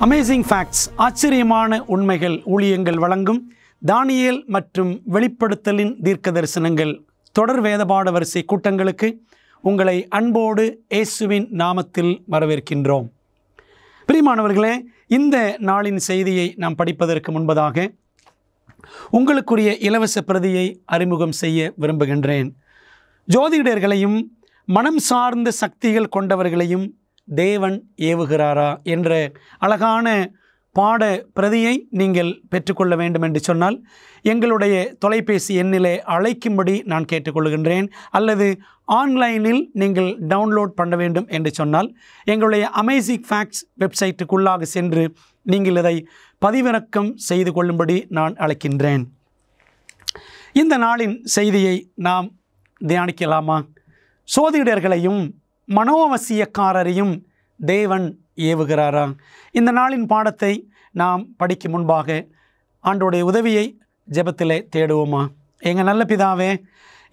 Amazing facts, ஆச்சரியமான உண்மைகள் ஊழியங்கள் வழங்கும் தானியேல் மற்றும் வெளிப்படுத்தலின் தீர்க்க தரிசனங்கள் தொடர் வேதபாட வரிசை கூட்டங்களுக்கு உங்களை அன்போடு இயேசுவின் நாமத்தில் வரவேற்கின்றோம். பிரியமானவர்களே, இந்த நாளின் செய்தியை நாம் படிப்பதற்கு முன்பதாக உங்களுக்குரிய இலவச பிரதியை அறிமுகம் செய்ய விரும்புகின்றேன். ஜோதிடர்களையும் மனம் சார்ந்த சக்திகள் கொண்டவர்களையும் தேவன் ஏவுகிறாரா என்ற அழகான பாட பிரதியை நீங்கள் பெற்றுக்கொள்ள வேண்டும் என்று சொன்னால் எங்களுடைய தொலைபேசி எண்ணிலே அழைக்கும்படி நான் கேட்டுக்கொள்கின்றேன். அல்லது ஆன்லைனில் நீங்கள் டவுன்லோட் பண்ண வேண்டும் என்று சொன்னால் எங்களுடைய அமேசிங் ஃபேக்ட்ஸ் வெப்சைட்டுக்குள்ளாக சென்று நீங்கள் இதை பதிவிறக்கம் செய்து கொள்ளும்படி நான் அழைக்கின்றேன். இந்த நாளின் செய்தியை நாம் தியானிக்கலாமா? சோதிடர்களையும் மனோவசியக்காரரையும் தேவன் ஏவுகிறாரா? இந்த நாளின் பாடத்தை நாம் படிக்கும் முன்பாக ஆண்டோடைய உதவியை ஜெபத்திலே தேடுவோமா? எங்கள் நல்ல பிதாவே,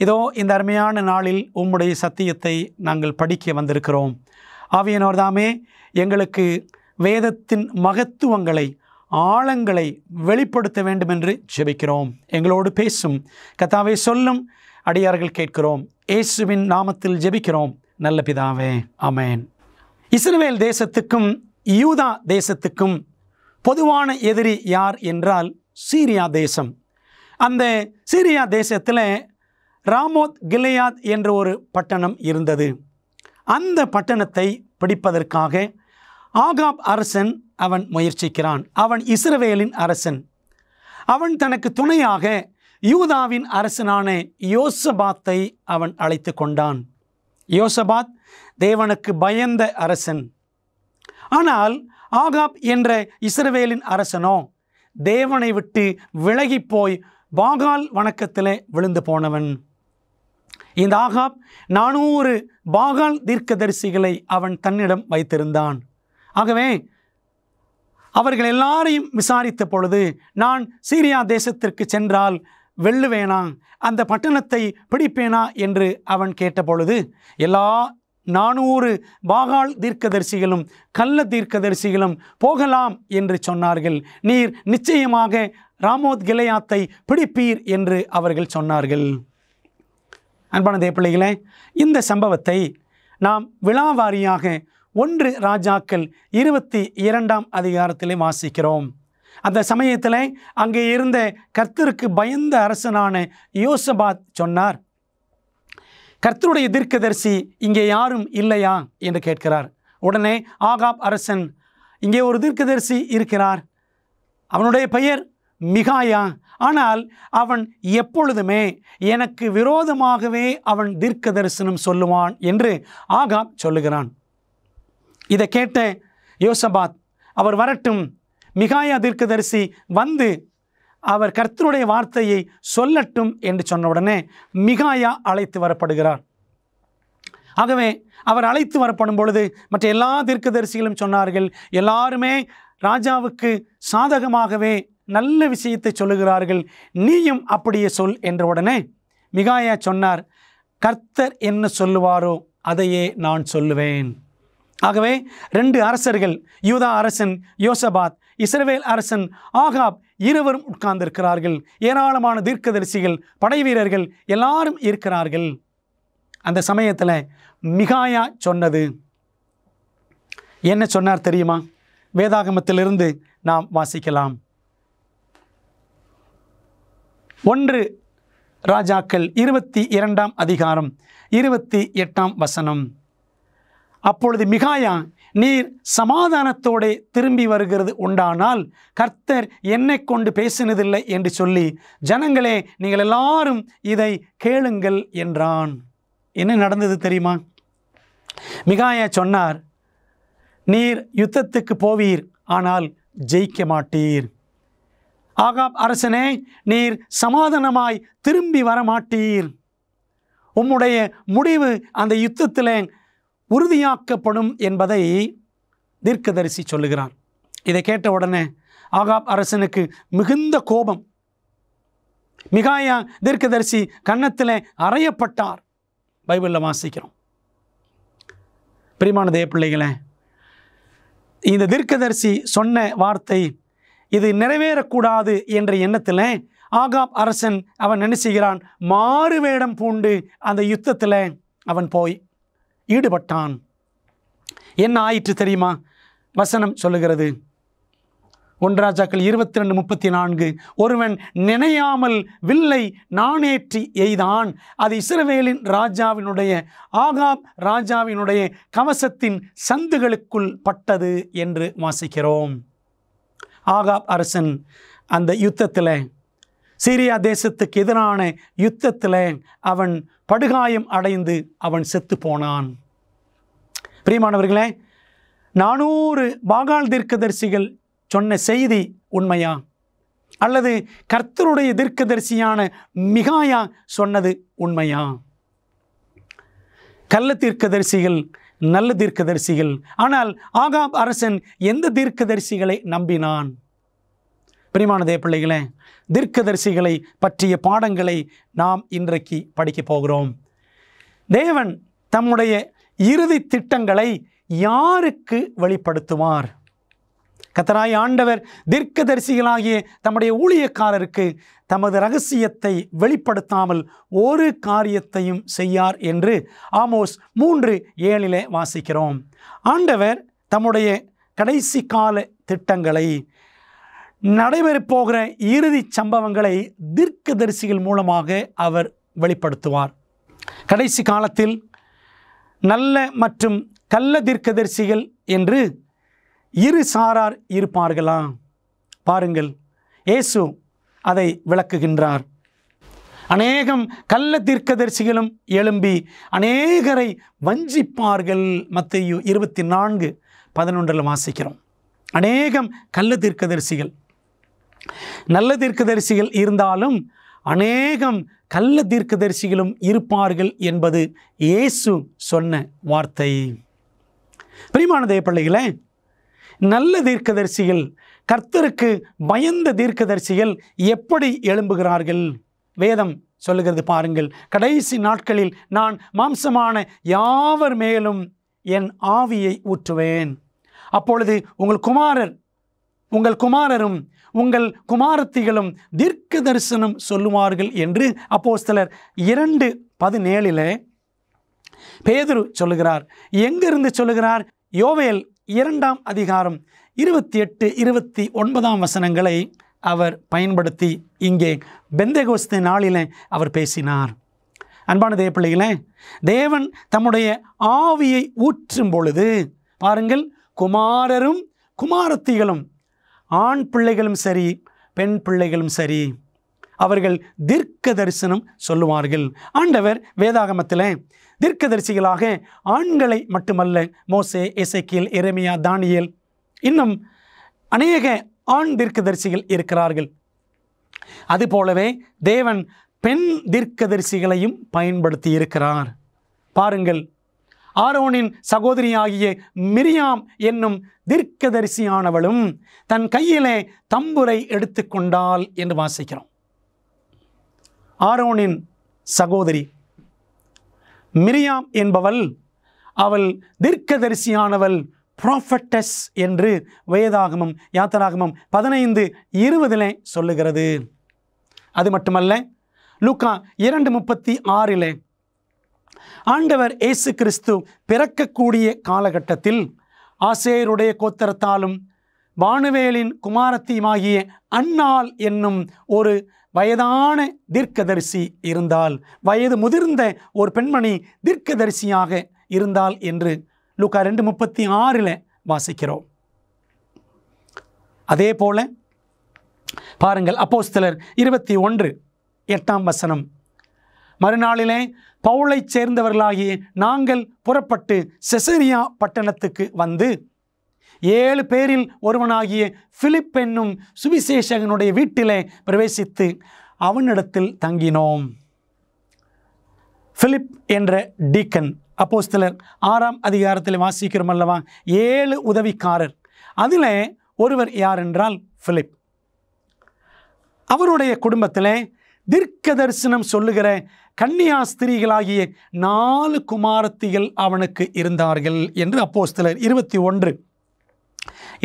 இதோ இந்த அருமையான நாளில் உம்முடைய சத்தியத்தை நாங்கள் படிக்க வந்திருக்கிறோம். ஆவியானவர் தாமே எங்களுக்கு வேதத்தின் மகத்துவங்களை, ஆழங்களை வெளிப்படுத்த வேண்டும் என்று ஜெபிக்கிறோம். எங்களோடு பேசும் கர்த்தாவே, சொல்லும் அடியார்கள் கேட்கிறோம். இயேசுவின் நாமத்தில் ஜெபிக்கிறோம் நல்ல பிதாவே, ஆமென். இஸ்ரவேல் தேசத்துக்கும் யூதா தேசத்துக்கும் பொதுவான எதிரி யார் என்றால் சீரியா தேசம். அந்த சீரியா தேசத்தில் ராமோத் கிலெயாத் என்ற ஒரு பட்டணம் இருந்தது. அந்த பட்டணத்தை பிடிப்பதற்காக ஆகாப் அரசன் அவன் முயற்சிக்கிறான். அவன் இஸ்ரவேலின் அரசன். அவன் தனக்கு துணையாக யூதாவின் அரசனான யோசபாத்தை அவன் அழைத்து கொண்டான். யோசபாத் தேவனுக்கு பயந்த அரசன். ஆனால் ஆகாப் என்ற இஸ்ரவேலின் அரசனோ தேவனை விட்டு விலகி போய் பாகால் வணக்கத்திலே விழுந்து போனவன். இந்த ஆகாப் 400 பாகால் தீர்க்கதரிசிகளை அவன் தன்னிடம் வைத்திருந்தான். ஆகவே அவர்கள் எல்லாரையும் விசாரித்த பொழுது, நான் சீரியா தேசத்திற்கு சென்றால் வெல்லுவேனா, அந்த பட்டணத்தை பிடிப்பேனா என்று அவன் கேட்டபொழுது, எல்லா 400 பாகால் தீர்க்கதரிசிகளும் கள்ள தீர்க்கதரிசிகளும் போகலாம் என்று சொன்னார்கள். நீர் நிச்சயமாக ராமோத் கிலெயாத்தை பிடிப்பீர் என்று அவர்கள் சொன்னார்கள். அன்பான தேவப்பிள்ளைகளே, இந்த சம்பவத்தை நாம் விழாவாரியாக 1 ராஜாக்கள் 22ஆம் அதிகாரத்திலே வாசிக்கிறோம். அந்த சமயத்தில் அங்கே இருந்த கர்த்தருக்கு பயந்த அரசனான யோசபாத் சொன்னார், கர்த்தருடைய தீர்க்கதரிசி இங்கே யாரும் இல்லையா என்று கேட்கிறார். உடனே ஆகாப் அரசன், இங்கே ஒரு தீர்க்கதரிசி இருக்கிறார், அவனுடைய பெயர் மிகாயா, ஆனால் அவன் எப்பொழுதுமே எனக்கு விரோதமாகவே அவன் தீர்க்க தரிசனம் சொல்லுவான் என்று ஆகாப் சொல்லுகிறான். இதை கேட்ட யோசபாத், அவர் வரட்டும், மிகாயா தீர்க்கதரிசி வந்து அவர் கர்த்தருடைய வார்த்தையை சொல்லட்டும் என்று சொன்ன உடனே மிகாயா அழைத்து வரப்படுகிறார். ஆகவே அவர் அழைத்து வரப்படும் பொழுது மற்ற எல்லா தீர்க்கதரிசிகளும் சொன்னார்கள், எல்லாருமே ராஜாவுக்கு சாதகமாகவே நல்ல விஷயத்தை சொல்லுகிறார்கள், நீயும் அப்படியே சொல் என்ற உடனே மிகாயா சொன்னார், கர்த்தர் என்ன சொல்லுவாரோ அதையே நான் சொல்லுவேன். ஆகவே 2 அரசர்கள், யூதா அரசன் யோசபாத், இஸ்ரவேல் அரசன் ஆகாப், இருவரும் உட்கார்ந்திருக்கிறார்கள். ஏராளமான தீர்க்கதரிசிகள், படை வீரர்கள் எல்லாரும் இருக்கிறார்கள். அந்த சமயத்தில் மிகாயா சொன்னது என்ன சொன்னார் தெரியுமா? வேதாகமத்திலிருந்து நாம் வாசிக்கலாம். 1 ராஜாக்கள் 22ஆம் அதிகாரம் 28ஆம் வசனம். அப்பொழுது மிகாயா, நீர் சமாதானத்தோடு திரும்பி வருகிறது உண்டானால் கர்த்தர் என்னை கொண்டு பேசினதில்லை என்று சொல்லி, ஜனங்களே நீங்கள் எல்லாரும் இதை கேளுங்கள் என்றான். என்ன நடந்தது தெரியுமா? மிகாயா சொன்னார், நீர் யுத்தத்துக்கு போவீர், ஆனால் ஜெயிக்க மாட்டீர். ஆகாப் அரசனே, நீர் சமாதானமாய் திரும்பி வர மாட்டீர். உம்முடைய முடிவு அந்த யுத்தத்தில் உறுதியாக்கப்படும் என்பதை தீர்க்கதரிசி சொல்லுகிறார். இதை கேட்ட உடனே ஆகாப் அரசனுக்கு மிகுந்த கோபம். மிகாயா தீர்க்கதரிசி கன்னத்தில் அறையப்பட்டார். பைபிளில் வாசிக்கிறோம். பிரியமான தேவ பிள்ளைகளே, இந்த தீர்க்கதரிசி சொன்ன வார்த்தை இது நிறைவேறக்கூடாது என்ற எண்ணத்தில் ஆகாப் அரசன் அவன் என்ன செய்கிறான், மாறு வேடம் பூண்டு அந்த யுத்தத்தில் அவன் போய் ஈடுபட்டான். என்ன ஆயிற்று தெரியுமா? வசனம் சொல்லுகிறது, 1 ராஜாக்கள் 22:34, ஒருவன் நினையாமல் வில்லை நாணேற்றி எய்தான், அது இஸ்ரவேலின் ராஜாவினுடைய ஆகாப் ராஜாவினுடைய கவசத்தின் சந்துகளுக்குள் பட்டது என்று வாசிக்கிறோம். ஆகாப் அரசன் அந்த யுத்தத்தில், சீரியா தேசத்துக்கு எதிரான யுத்தத்தில் அவன் படுகாயம் அடைந்து அவன் செத்து போனான். பிரியமானவர்களே, 400 பாகால் தீர்க்கதரிசிகள் சொன்ன செய்தி உண்மையா, அல்லது கர்த்தருடைய தீர்க்கதரிசியான மிகாயா சொன்னது உண்மையா? கள்ள தீர்க்கதரிசிகள், நல்ல தீர்க்கதரிசிகள். ஆனால் ஆகாப் அரசன் எந்த தீர்க்கதரிசிகளை நம்பினான்? பிரியமான தேவ பிள்ளைகளே, தீர்க்கதரிசிகளை பற்றிய பாடங்களை நாம் இன்றைக்கு படிக்க போகிறோம். தேவன் தம்முடைய இறுதி திட்டங்களை யாருக்கு வெளிப்படுத்துவார்? கர்த்தராகிய ஆண்டவர் தீர்க்கதரிசிகளாகிய தம்முடைய ஊழியக்காரருக்கு தமது இரகசியத்தை வெளிப்படுத்தாமல் ஒரு காரியத்தையும் செய்யார் என்று ஆமோஸ் 3:7 வாசிக்கிறோம். ஆண்டவர் தம்முடைய கடைசி கால திட்டங்களை, நடைபெறப் போகிற இறுதி சம்பவங்களை தீர்க்கதரிசிகள் மூலமாக அவர் வெளிப்படுத்துவார். கடைசி காலத்தில் நல்ல மற்றும் கள்ள தீர்க்கதரிசிகள் என்று இரு சாரார் இருப்பார்களா? பாருங்கள், இயேசு அதை விளக்குகின்றார். அநேகம் கள்ள தீர்க்கதரிசிகளும் எழும்பி அநேகரை வஞ்சிப்பார்கள். மத்தேயு 24:11 வாசிக்கிறோம். அநேகம் கள்ள தீர்க்கதரிசிகள். நல்ல தீர்க்கதரிசிகள் இருந்தாலும் அநேகம் கள்ள தீர்க்கதரிசிகளும் இருப்பார்கள் என்பது இயேசு சொன்ன வார்த்தை. பிரியமான தேவ பிள்ளைகளே, நல்ல தீர்க்கதரிசிகள், கர்த்தருக்கு பயந்த தீர்க்கதரிசிகள் எப்படி எழும்புகிறார்கள்? வேதம் சொல்லுகிறது பாருங்கள், கடைசி நாட்களில் நான் மாம்சமான யாவர் மேலும் என் ஆவியை ஊற்றுவேன், அப்பொழுது உங்கள் குமாரரும் உங்கள் குமாரத்திகளும் தீர்க்க தரிசனம் சொல்லுவார்கள் என்று அப்போஸ்தலர் 2:17 பேதுரு சொல்லுகிறார். எங்கிருந்து சொல்லுகிறார்? யோவேல் 2ஆம் அதிகாரம் 28-29 வசனங்களை அவர் பயன்படுத்தி இங்கே பெந்தேகோஸ்தே நாளில் அவர் பேசினார். அன்பான தேவ பிள்ளைகளே, தேவன் தம்முடைய ஆவியை ஊற்றும் பொழுது பாருங்கள், குமாரரும் குமாரத்திகளும், ஆண் பிள்ளைகளும் சரி பெண் பிள்ளைகளும் சரி, அவர்கள் தீர்க்க தரிசனம் சொல்லுவார்கள். ஆண்டவர் வேதாகமத்தில் தீர்க்கதரிசிகளாக ஆண்களை மட்டுமல்ல, மோசே, எசேக்கியேல், எரேமியா, தானியேல், இன்னும் அநேக ஆண் தீர்க்கதரிசிகள் இருக்கிறார்கள். அதுபோலவே தேவன் பெண் தீர்க்கதரிசிகளையும் பயன்படுத்தி இருக்கிறார். பாருங்கள், ஆரோனின் சகோதரியாகிய மிரியாம் என்னும் தீர்க்கதரிசியானவளும் தன் கையிலே தம்புரை எடுத்துக்கொண்டாள் என்று வாசிக்கிறோம். ஆரோனின் சகோதரி மிரியாம் என்பவள், அவள் தீர்க்கதரிசியானவள், ப்ராஃபட்டஸ் என்று வேதாகமம் யாத்திராகமம் 15:20 சொல்லுகிறது. அது மட்டுமல்ல, லூக்கா 2:36 ஆண்டவர் இயேசு கிறிஸ்து பிறக்கக்கூடிய காலகட்டத்தில் ஆசேருடைய கோத்திரத்தாலும் வானுவேலின் குமாரத்தியுமாகிய அன்னாள் என்னும் ஒரு வயதான தீர்க்கதரிசி இருந்தால், வயது முதிர்ந்த ஒரு பெண்மணி தீர்க்கதரிசியாக இருந்தால் என்று லூக்கா 2:36 வாசிக்கிறோம். அதே போல பாருங்கள், அப்போஸ்தலர் 21:8 மறுநாளிலே பவுலை சேர்ந்தவர்களாகிய நாங்கள் புறப்பட்டு செசரியா பட்டணத்துக்கு வந்து 7 பேரில் ஒருவனாகிய பிலிப் என்னும் சுவிசேஷகனுடைய வீட்டிலே பிரவேசித்து அவனிடத்தில் தங்கினோம். பிலிப் என்ற டீக்கன், அப்போஸ்தலர் 6ஆம் அதிகாரத்தில் வாசிக்கிறோம் அல்லவா, 7 உதவிக்காரர். அதில் ஒருவர் யார் என்றால் பிலிப். அவருடைய குடும்பத்தில் தீர்க்க தரிசனம் சொல்லுகிற கன்னியாஸ்திரிகளாகிய 4 குமாரத்திகள் அவனுக்கு இருந்தார்கள் என்று அப்போஸ்தலர்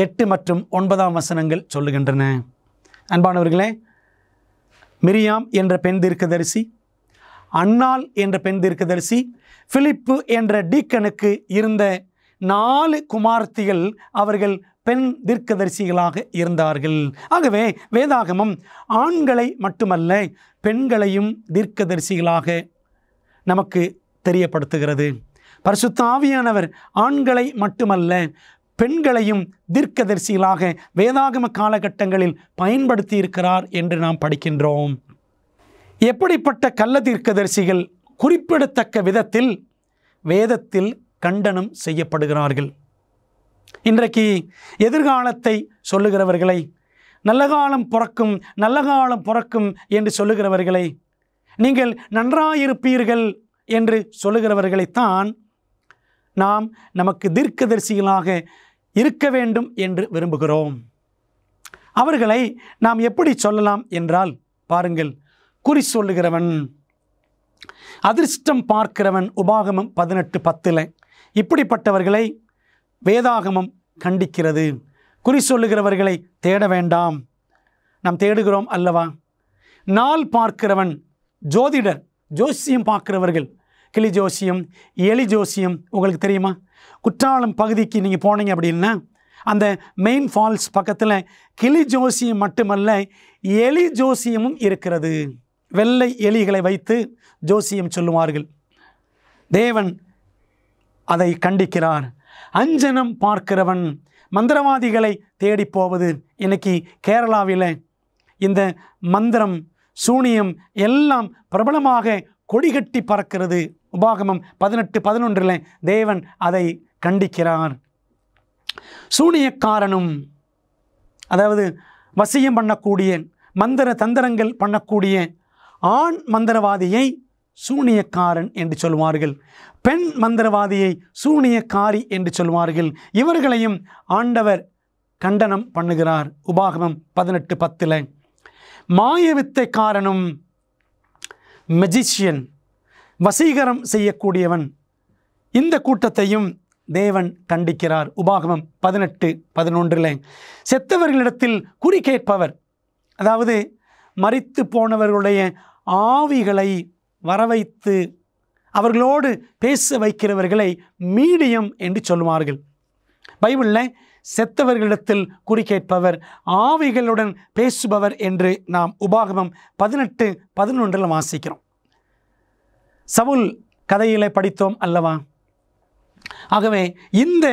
8 மற்றும் 9ஆம் வசனங்கள் சொல்லுகின்றன. அன்பானவர்களே, மிரியாம் என்ற பெண் தீர்க்கதரிசி, அன்னாள் என்ற பெண் தீர்க்கதரிசி, பிலிப்பு என்ற டீக்கனுக்கு இருந்த 4 குமார்த்திகள் அவர்கள் பெண் தீர்க்கதரிசிகளாக இருந்தார்கள். ஆகவே வேதாகமம் ஆண்களை மட்டுமல்ல பெண்களையும் தீர்க்கதரிசிகளாக நமக்கு தெரியப்படுத்துகிறது. பரிசுத்த ஆவியானவர் ஆண்களை மட்டுமல்ல பெண்களையும் தீர்க்கதரிசிகளாக வேதாகம காலகட்டங்களில் பயன்படுத்தி இருக்கிறார் என்று நாம் படிக்கின்றோம். எப்படிப்பட்ட கள்ள தீர்க்கதரிசிகள் குறிப்பிடத்தக்க விதத்தில் வேதத்தில் கண்டனம் செய்யப்படுகிறார்கள். இன்றைக்கு எதிர்காலத்தை சொல்லுகிறவர்களை, நல்ல காலம் பிறக்கும் நல்ல காலம் பிறக்கும் என்று சொல்லுகிறவர்களை, நீங்கள் நன்றாயிருப்பீர்கள் என்று சொல்லுகிறவர்களைத்தான் நாம் நமக்கு தீர்க்கதரிசிகளாக இருக்க வேண்டும் என்று விரும்புகிறோம். அவர்களை நாம் எப்படி சொல்லலாம் என்றால், பாருங்கள், குறி சொல்லுகிறவன், அதிர்ஷ்டம் பார்க்கிறவன், உபாகமம் 18:10. இப்படிப்பட்டவர்களை வேதாகமம் கண்டிக்கிறது. குறி சொல்லுகிறவர்களை தேட வேண்டாம், நாம் தேடுகிறோம் அல்லவா. நாள் பார்க்கிறவன், ஜோதிடர், ஜோசியம் பார்க்கிறவர்கள், கிளி ஜோசியம், எலி ஜோசியம் உங்களுக்கு தெரியுமா? குற்றாலம் பகுதிக்கு நீங்கள் போனீங்க அப்படின்னா அந்த மெயின் ஃபால்ஸ் பக்கத்தில் கிளி ஜோசியம் மட்டுமல்ல எலி ஜோசியமும் இருக்கிறது. வெள்ளை எலிகளை வைத்து ஜோசியம் சொல்லுவார்கள். தேவன் அதை கண்டிக்கிறார். அஞ்சனம் பார்க்கிறவன், மந்திரவாதிகளை தேடி போவது. இன்னைக்கு கேரளாவில் இந்த மந்திரம், சூனியம் எல்லாம் பிரபலமாக கொடிகட்டி பறக்கிறது. உபாகமம் 18:11 தேவன் அதை கண்டிக்கிறார். சூனியக்காரனும், அதாவது வசியம் பண்ணக்கூடிய, மந்திர தந்திரங்கள் பண்ணக்கூடிய ஆண் மந்திரவாதியை சூனியக்காரன் என்று சொல்வார்கள். பெண் மந்திரவாதியை சூனியக்காரி என்று சொல்வார்கள். இவர்களையும் ஆண்டவர் கண்டனம் பண்ணுகிறார். உபாகமம் 18:10. மாயவித்தைக்காரனும், மெஜிஷியன், வசீகரம் செய்யக்கூடியவன், இந்த கூட்டத்தையும் தேவன் கண்டிக்கிறார். உபாகமம் 18:11. செத்தவர்களிடத்தில் குறி கேட்பவர், அதாவது மரித்து போனவர்களுடைய ஆவிகளை வரவைத்து அவர்களோடு பேச வைக்கிறவர்களை மீடியம் என்று சொல்வார்கள். பைபிளில் செத்தவர்களிடத்தில் குறி கேட்பவர், ஆவிகளுடன் பேசுபவர் என்று நாம் உபாகமம் 18:11 வாசிக்கிறோம். சவுல் கதையிலே படித்தோம் அல்லவா. ஆகவே இந்த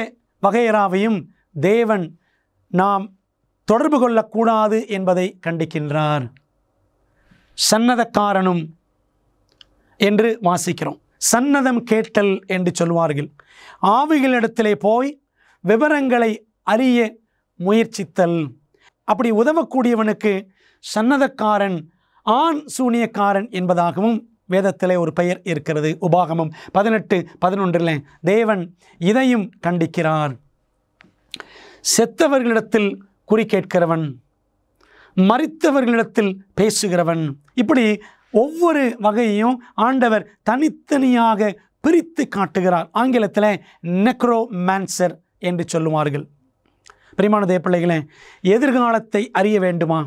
வகையறாவையும் தேவன் நாம் தொடர்பு கொள்ளக்கூடாது என்பதை கண்டிக்கின்றார். சன்னதக்காரனும் என்று வாசிக்கிறோம். சன்னதம் கேட்டல் என்று சொல்வார்கள். ஆவிகளிடத்திலே போய் விவரங்களை அறிய முயற்சித்தல். அப்படி உதவக்கூடியவனுக்கு சன்னதக்காரன், ஆண் சூனியக்காரன் என்பதாகவும் வேதத்திலே ஒரு பெயர் இருக்கிறது. உபாகமம் 18:11 தேவன் இதையும் கண்டிக்கிறார். செத்தவர்களிடத்தில் குறி கேட்கிறவன், மரித்தவர்களிடத்தில் பேசுகிறவன், இப்படி ஒவ்வொரு வகையையும் ஆண்டவர் தனித்தனியாக பிரித்து காட்டுகிறார். ஆங்கிலத்தில் நெக்ரோமான்சர் என்று சொல்லுவார்கள். பிரியமான தேவப்பிள்ளைகளே, எதிர்காலத்தை அறிய வேண்டுமா?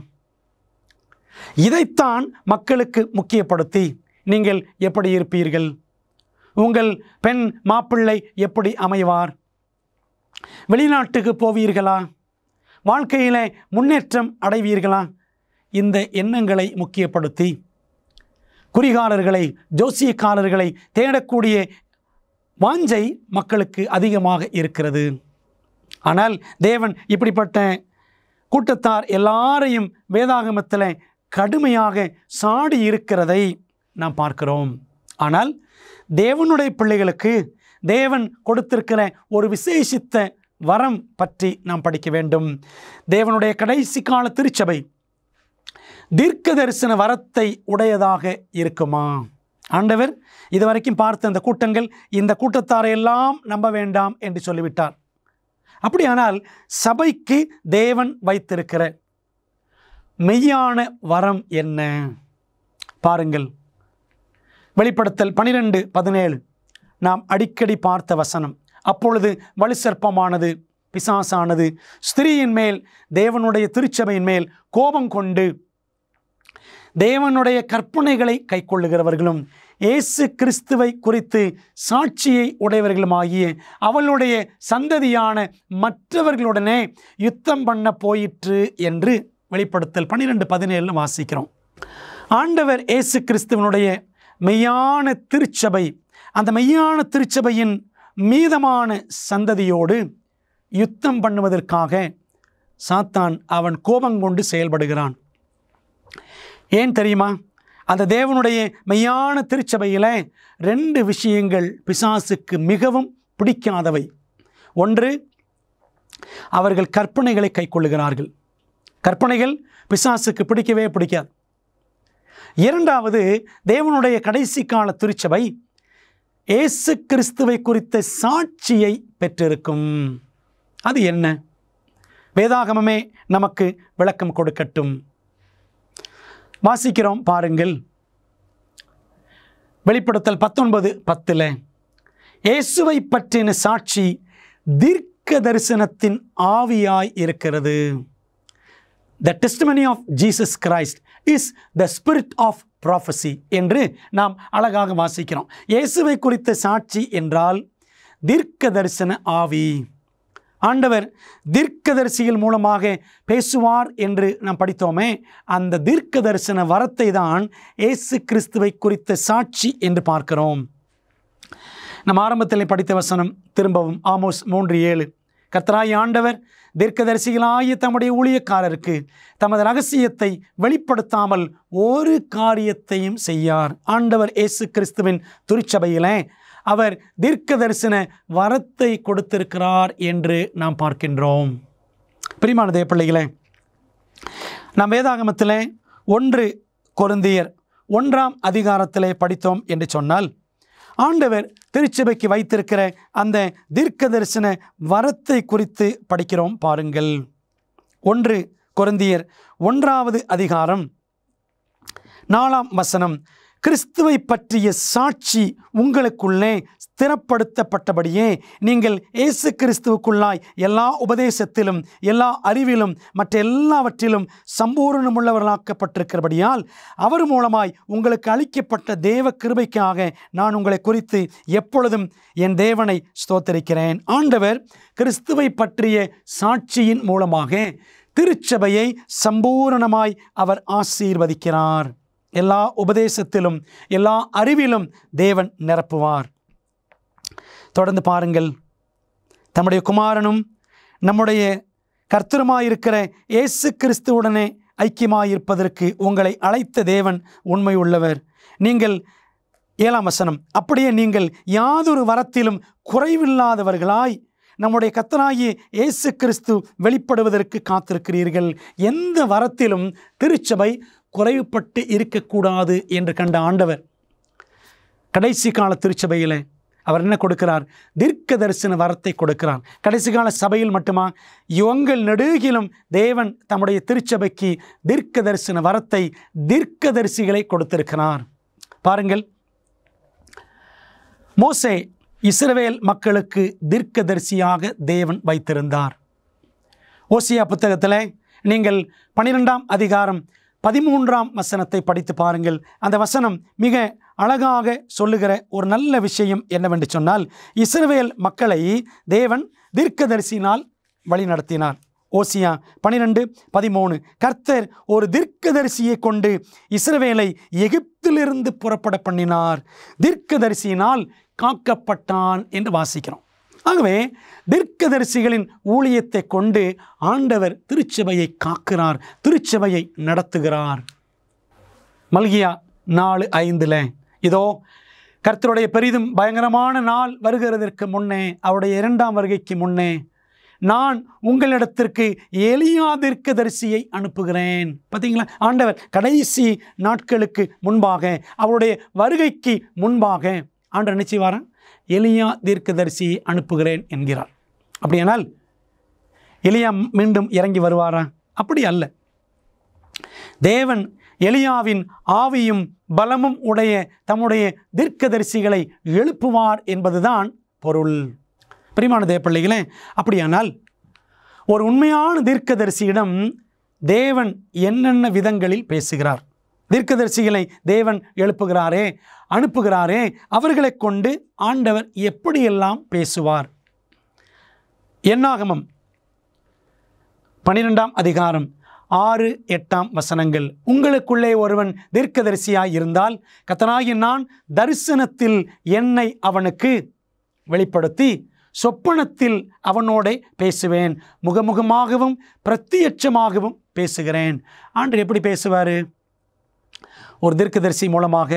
இதைத்தான் மக்களுக்கு முக்கியப்படுத்தி நீங்கள் எப்படி இருப்பீர்கள், உங்கள் பெண் மாப்பிள்ளை எப்படி அமைவார், வெளிநாட்டுக்கு போவீர்களா, வாழ்க்கையிலே முன்னேற்றம் அடைவீர்களா, இந்த எண்ணங்களை முக்கியப்படுத்தி குறிகாரர்களை, ஜோசியக்காரர்களை தேடக்கூடிய வாஞ்சை மக்களுக்கு அதிகமாக இருக்கிறது. ஆனால் தேவன் இப்படிப்பட்ட கூட்டத்தார் எல்லாரையும் வேதாகமத்தில் கடுமையாக சாடி இருக்கிறதை நாம் பார்க்கிறோம். ஆனால் தேவனுடைய பிள்ளைகளுக்கு தேவன் கொடுத்திருக்கிற ஒரு விசேஷித்த வரம் பற்றி நாம் படிக்க வேண்டும். தேவனுடைய கடைசி கால திருச்சபை தீர்க்க தரிசன வரத்தை உடையதாக இருக்குமா? ஆண்டவர் இதுவரைக்கும் பார்த்த அந்த கூட்டங்கள், இந்த கூட்டத்தாரை எல்லாம் நம்ப வேண்டாம் என்று சொல்லிவிட்டார். அப்படியானால் சபைக்கு தேவன் வைத்திருக்கிற மெய்யான வரம் என்ன? பாருங்கள், வெளிப்படுத்தல் 12:17 நாம் அடிக்கடி பார்த்த வசனம். அப்பொழுது வலுசர்ப்பமானது பிசாசானது ஸ்திரீயின் மேல், தேவனுடைய திருச்சபையின் மேல் கோபம் கொண்டு தேவனுடைய கற்பனைகளை கைக்கொள்ளுகிறவர்களும் இயேசு கிறிஸ்துவை குறித்து சாட்சியை உடையவர்களுமாகிய அவளுடைய சந்ததியான மற்றவர்களுடனே யுத்தம் பண்ண போயிற்று என்று வெளிப்படுத்தல் 12:17 வாசிக்கிறோம். ஆண்டவர் இயேசு கிறிஸ்துவனுடைய மெய்யான திருச்சபை, அந்த மெய்யான திருச்சபையின் மீதமான சந்ததியோடு யுத்தம் பண்ணுவதற்காக சாத்தான் அவன் கோபம் கொண்டு செயல்படுகிறான். ஏன் தெரியுமா? அந்த தேவனுடைய மெய்யான திருச்சபையில் 2 விஷயங்கள் பிசாசுக்கு மிகவும் பிடிக்காதவை. ஒன்று, அவர்கள் கற்பனைகளை கைக்கொள்ளுகிறார்கள். கற்பனைகள் பிசாசுக்கு பிடிக்கவே பிடிக்காது. இரண்டாவது, தேவனுடைய கடைசி கால திருச்சபை இயேசு கிறிஸ்துவை குறித்த சாட்சியை பெற்றிருக்கும். அது என்ன? வேதாகமமே நமக்கு விளக்கம் கொடுக்கட்டும். வாசிக்கிறோம் பாருங்கள். வெளிப்படுத்தல் 19:10 இயேசுவை பற்றின சாட்சி தீர்க்க தரிசனத்தின் ஆவியாய் இருக்கிறது. The testimony of Jesus Christ is the spirit of prophecy என்று நாம் அழகாக வாசிக்கிறோம். இயேசுவை குறித்த சாட்சி என்றால் தீர்க்க தரிசன ஆவி. ஆண்டவர் தீர்க்கதரிசிகள் மூலமாக பேசுவார் என்று நாம் படித்தோமே, அந்த தீர்க்க தரிசன வரத்தை தான் இயேசு கிறிஸ்துவை குறித்த சாட்சி என்று பார்க்கிறோம். நம் ஆரம்பத்தில் படித்த வசனம் திரும்பவும் ஆமோஸ் 3:7 கர்த்தராகிய ஆண்டவர் தீர்க்கதரிசிகளாகிய தம்முடைய ஊழியக்காரருக்கு தமது ரகசியத்தை வெளிப்படுத்தாமல் ஒரு காரியத்தையும் செய்யார். ஆண்டவர் இயேசு கிறிஸ்துவின் திருச்சபையிலே அவர் தீர்க்க தரிசன வரத்தை கொடுத்திருக்கிறார் என்று நாம் பார்க்கின்றோம். பிரியமான தேவ பிள்ளைகளே, நாம் வேதாகமத்திலே 1 கொரிந்தியர் 1 படித்தோம் என்று சொன்னால், ஆண்டவர் திருச்சபைக்கு வைத்திருக்கிற அந்த தீர்க்க தரிசன வரத்தை குறித்து படிக்கிறோம். பாருங்கள். 1 கொரிந்தியர் 1 கிறிஸ்துவை பற்றிய சாட்சி உங்களுக்குள்ளே ஸ்திரப்படுத்தப்பட்டபடியே நீங்கள் இயேசு கிறிஸ்துவுக்குள்ளாய் எல்லா உபதேசத்திலும் எல்லா அறிவிலும் மற்ற எல்லாவற்றிலும் சம்பூர்ணமுள்ளவர்களாக்கப்பட்டிருக்கிறபடியால் அவர் மூலமாய் உங்களுக்கு அளிக்கப்பட்ட தேவ கிருபைக்காக நான் உங்களை குறித்து எப்பொழுதும் என் தேவனை ஸ்தோத்திரிக்கிறேன். ஆண்டவர் கிறிஸ்துவை பற்றிய சாட்சியின் மூலமாக திருச்சபையை சம்பூரணமாய் அவர் ஆசீர்வதிக்கிறார். எல்லா உபதேசத்திலும் எல்லா அறிவிலும் தேவன் நிரப்புவார். தொடர்ந்து பாருங்கள். தம்முடைய குமாரனும் நம்முடைய கர்த்தருமாயிருக்கிற இயேசு கிறிஸ்துவுடனே ஐக்கியமாயிருப்பதற்கு உங்களை அழைத்த தேவன் உண்மை உள்ளவர். நீங்கள் 7 அப்படியே நீங்கள் யாதொரு வரத்திலும் குறைவில்லாதவர்களாய் நம்முடைய கர்த்தராகிய இயேசு கிறிஸ்து வெளிப்படுவதற்கு காத்திருக்கிறீர்கள். எந்த வரத்திலும் திருச்சபை குறைவுபட்டு இருக்கக்கூடாது என்று கண்ட ஆண்டவர் கடைசி கால திருச்சபையில் அவர் என்ன கொடுக்கிறார்? தீர்க்க தரிசன வரத்தை கொடுக்கிறார். கடைசி கால சபையில் மட்டுமா? யுகங்கள் நெடுகிலும் தேவன் தம்முடைய திருச்சபைக்கு தீர்க்க தரிசன வரத்தை, தீர்க்கதரிசிகளை கொடுத்திருக்கிறார். பாருங்கள், மோசே இஸ்ரவேல் மக்களுக்கு தீர்க்கதரிசியாக தேவன் வைத்திருந்தார். ஓசியா புத்தகத்தில் நீங்கள் 12:13 படித்து பாருங்கள். அந்த வசனம் மிக அழகாக சொல்லுகிற ஒரு நல்ல விஷயம் என்னவென்று சொன்னால், இஸ்ரவேல் மக்களை தேவன் தீர்க்கதரிசியினால் வழி நடத்தினார். ஓசியா 12:13 கர்த்தர் ஒரு தீர்க்கதரிசியை கொண்டு இஸ்ரவேலை எகிப்திலிருந்து புறப்பட பண்ணினார், தீர்க்கதரிசியினால் காக்கப்பட்டான் என்று வாசிக்கிறோம். ஆகவே தீர்க்கதரிசிகளின் ஊழியத்தை கொண்டு ஆண்டவர் திருச்சபையை காக்கிறார், திருச்சபையை நடத்துகிறார். மல்கியா 4:5 இதோ கர்த்தருடைய பெரிதும் பயங்கரமான நாள் வருகிறதற்கு முன்னே, அவருடைய 2ஆம் வருகைக்கு முன்னே நான் உங்களிடத்திற்கு எலியா தீர்க்கதரிசியை அனுப்புகிறேன். பார்த்தீங்களா? ஆண்டவர் கடைசி நாட்களுக்கு முன்பாக, அவருடைய வருகைக்கு முன்பாக ஆண்டவர் என்ன செய்வாரா? எலியா தீர்க்கதரிசியை அனுப்புகிறேன் என்கிறார். அப்படியானால் எலியா மீண்டும் இறங்கி வருவாரா? அப்படி அல்ல. தேவன் எலியாவின் ஆவியும் பலமும் உடைய தம்முடைய தீர்க்கதரிசிகளை எழுப்புவார் என்பதுதான் பொருள். பிரியமான தேவ பிள்ளைகளே, அப்படியானால் ஒரு உண்மையான தீர்க்கதரிசியிடம் தேவன் என்னென்ன விதங்களில் பேசுகிறார்? தீர்க்கதரிசிகளை தேவன் எழுப்புகிறாரே, அனுப்புகிறாரே, அவர்களை கொண்டு ஆண்டவர் எப்படியெல்லாம் பேசுவார்? என்னாகமம் 12ஆம் அதிகாரம் 6, 8ஆம் வசனங்கள். உங்களுக்குள்ளே ஒருவன் தீர்க்கதரிசியாய் இருந்தால் கர்த்தராகிய நான் தரிசனத்தில் என்னை அவனுக்கு வெளிப்படுத்தி சொப்பனத்தில் அவனோடே பேசுவேன், முகமுகமாகவும் பிரத்யட்சமாகவும் பேசுகிறேன். ஆண்டவர் எப்படி பேசுவார்? ஒரு தீர்க்கதரிசி மூலமாக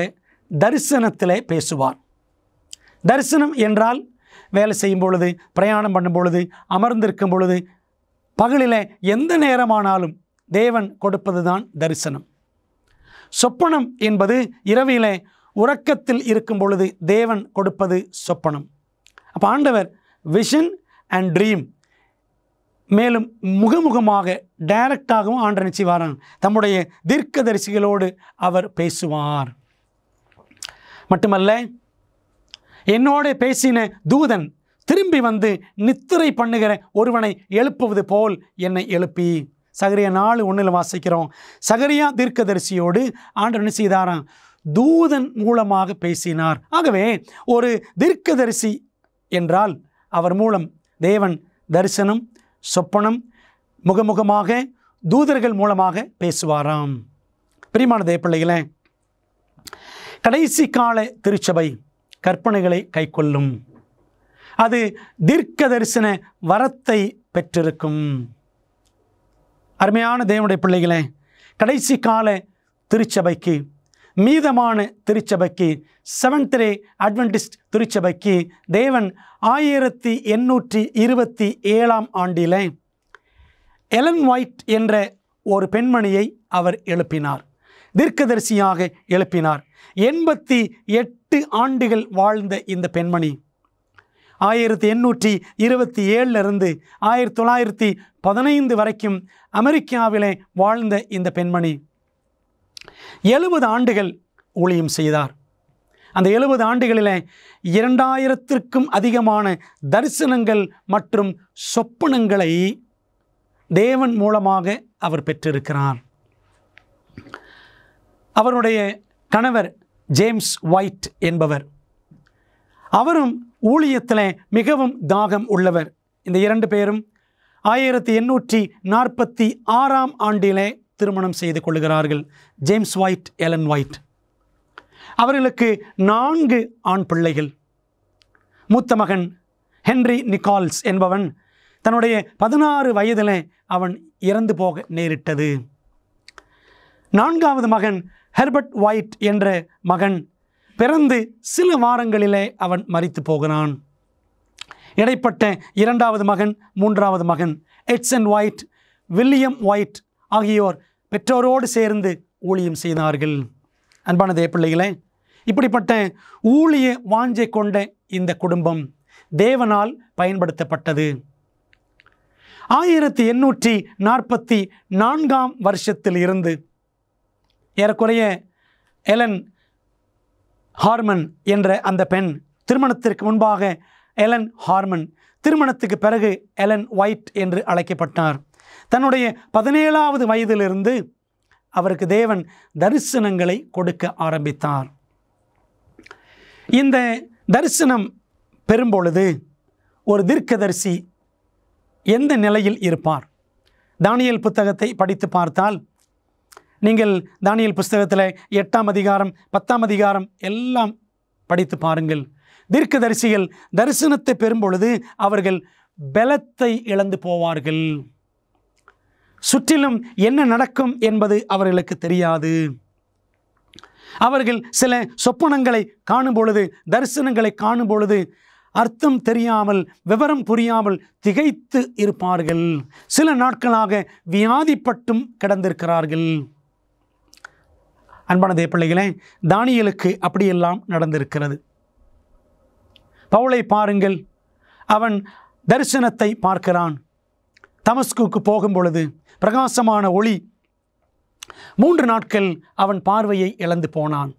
தரிசனத்திலே பேசுவார். தரிசனம் என்றால் வேலை செய்யும் பொழுது, பிரயாணம் பண்ணும் பொழுது, அமர்ந்திருக்கும் பொழுது, பகலில் எந்த நேரமானாலும் தேவன் கொடுப்பது தான் தரிசனம். சொப்பனம் என்பது இரவிலே உறக்கத்தில் இருக்கும் பொழுது தேவன் கொடுப்பது சொப்பனம். அப்போ ஆண்டவர் விஷன் அண்ட் ட்ரீம், மேலும் முகமுகமாக டைரக்டாகவும் ஆண்டவர் நிச்சயவாரான் தம்முடைய தீர்க்கதரிசிகளோடு அவர் பேசுவார். மட்டுமல்ல, என்னோட பேசின தூதன் திரும்பி வந்து நித்திரை பண்ணுகிற ஒருவனை எழுப்புவது போல் என்னை எழுப்பி. சகரியா 4:1 வாசிக்கிறோம். சகரியா தீர்க்கதரிசியோடு ஆண்டவர் என்ன செய்தாராம்? தூதன் மூலமாக பேசினார். ஆகவே ஒரு தீர்க்கதரிசி என்றால் அவர் மூலம் தேவன் தரிசனம், சொப்பனம், முகமுகமாக தூதர்கள் மூலமாக பேசுவாராம். பிரியமான தேவப்பிள்ளைகளே, கடைசி கால திருச்சபை கற்பனைகளை கைக்கொள்ளும். அது தீர்க்க தரிசன வரத்தை பெற்றிருக்கும். அருமையான தேவனுடைய பிள்ளைகளே, கடைசி கால திருச்சபைக்கு, மீதமான திருச்சபைக்கு, செவன்த் டே அட்வென்டிஸ்ட் திருச்சபைக்கு தேவன் 1827ஆம் ஆண்டிலே எலன் ஒயிட் என்ற ஒரு பெண்மணியை அவர் எழுப்பினார். தீர்க்கதரிசியாக எழுப்பினார். 88 ஆண்டுகள் வாழ்ந்த இந்த பெண்மணி 1827 1915 வரைக்கும் அமெரிக்காவிலே வாழ்ந்த இந்த பெண்மணி 70 ஆண்டுகள் ஊழியம் செய்தார். அந்த 70 ஆண்டுகளிலே 2000த்திற்கும் அதிகமான தரிசனங்கள் மற்றும் சொப்பனங்களை தேவன் மூலமாக அவர் பெற்றிருக்கிறார். அவருடைய கணவர் ஜேம்ஸ் ஒயிட் என்பவர், அவரும் ஊழியத்தில் மிகவும் தாகம் உள்ளவர். இந்த 2 பேரும் 1846ஆம் ஆண்டிலே திருமணம் செய்து கொள்கிறார்கள். James white, Elon white. அவர்களுக்கு 4 ஆண் பிள்ளைகள். மூத்த மகன் ஹென்றி நிக்கால்ஸ் என்பவன் தன்னுடைய 16 வயதிலே அவன் இறந்து போக நேரிட்டது. 4வது மகன் ஹெர்பர்ட் ஒயிட் என்ற மகன் பிறந்து சில வாரங்களிலே அவன் மரித்து போகிறான். இடைப்பட்ட 2வது மகன், 3வது மகன் எட்சன் ஒயிட், வில்லியம் ஒயிட் ஆகியோர் பெற்றோரோடு சேர்ந்து ஊழியம் செய்தார்கள். அன்பான தேவப்பிள்ளைகளே, இப்படிப்பட்ட ஊழிய வாஞ்சை கொண்ட இந்த குடும்பம் தேவனால் பயன்படுத்தப்பட்டது. 1844ஆம் வருஷத்தில் இருந்து ஏறக்குறைய எலன் ஹார்மன் என்ற அந்த பெண், திருமணத்திற்கு முன்பாக எலன் ஹார்மன், திருமணத்துக்கு பிறகு எலன் ஒயிட் என்று அழைக்கப்பட்டார். தன்னுடைய 17வது வயதிலிருந்து அவருக்கு தேவன் தரிசனங்களை கொடுக்க ஆரம்பித்தார். இந்த தரிசனம் பெறும்பொழுது ஒரு தீர்க்கதரிசி எந்த நிலையில் இருப்பார்? தானியேல் புத்தகத்தை படித்து பார்த்தால் நீங்கள் தானியேல் புத்தகத்தில் 8ஆம் அதிகாரம் 10ஆம் அதிகாரம் எல்லாம் படித்து பாருங்கள். தீர்க்கதரிசிகள் தரிசனத்தை பெறும்பொழுது அவர்கள் பலத்தை இழந்து போவார்கள். சுற்றிலும் என்ன நடக்கும் என்பது அவர்களுக்கு தெரியாது. அவர்கள் சில சொப்பனங்களை காணும் பொழுது, தரிசனங்களை காணும் பொழுது அர்த்தம் தெரியாமல், விவரம் புரியாமல் திகைத்து இருப்பார்கள். சில நாட்களாக வியாதிப்பட்டும் கிடந்திருக்கிறார்கள். அன்பான தேவப்பிள்ளைகளே, தானியேலுக்கு அப்படியெல்லாம் நடந்திருக்கிறது. பவுலை பாருங்கள். அவன் தரிசனத்தை பார்க்கிறான். தமஸ்குக்கு போகும் பொழுது பிரகாசமான ஒளி, 3 நாட்கள் அவன் பார்வையை இழந்து போனான்.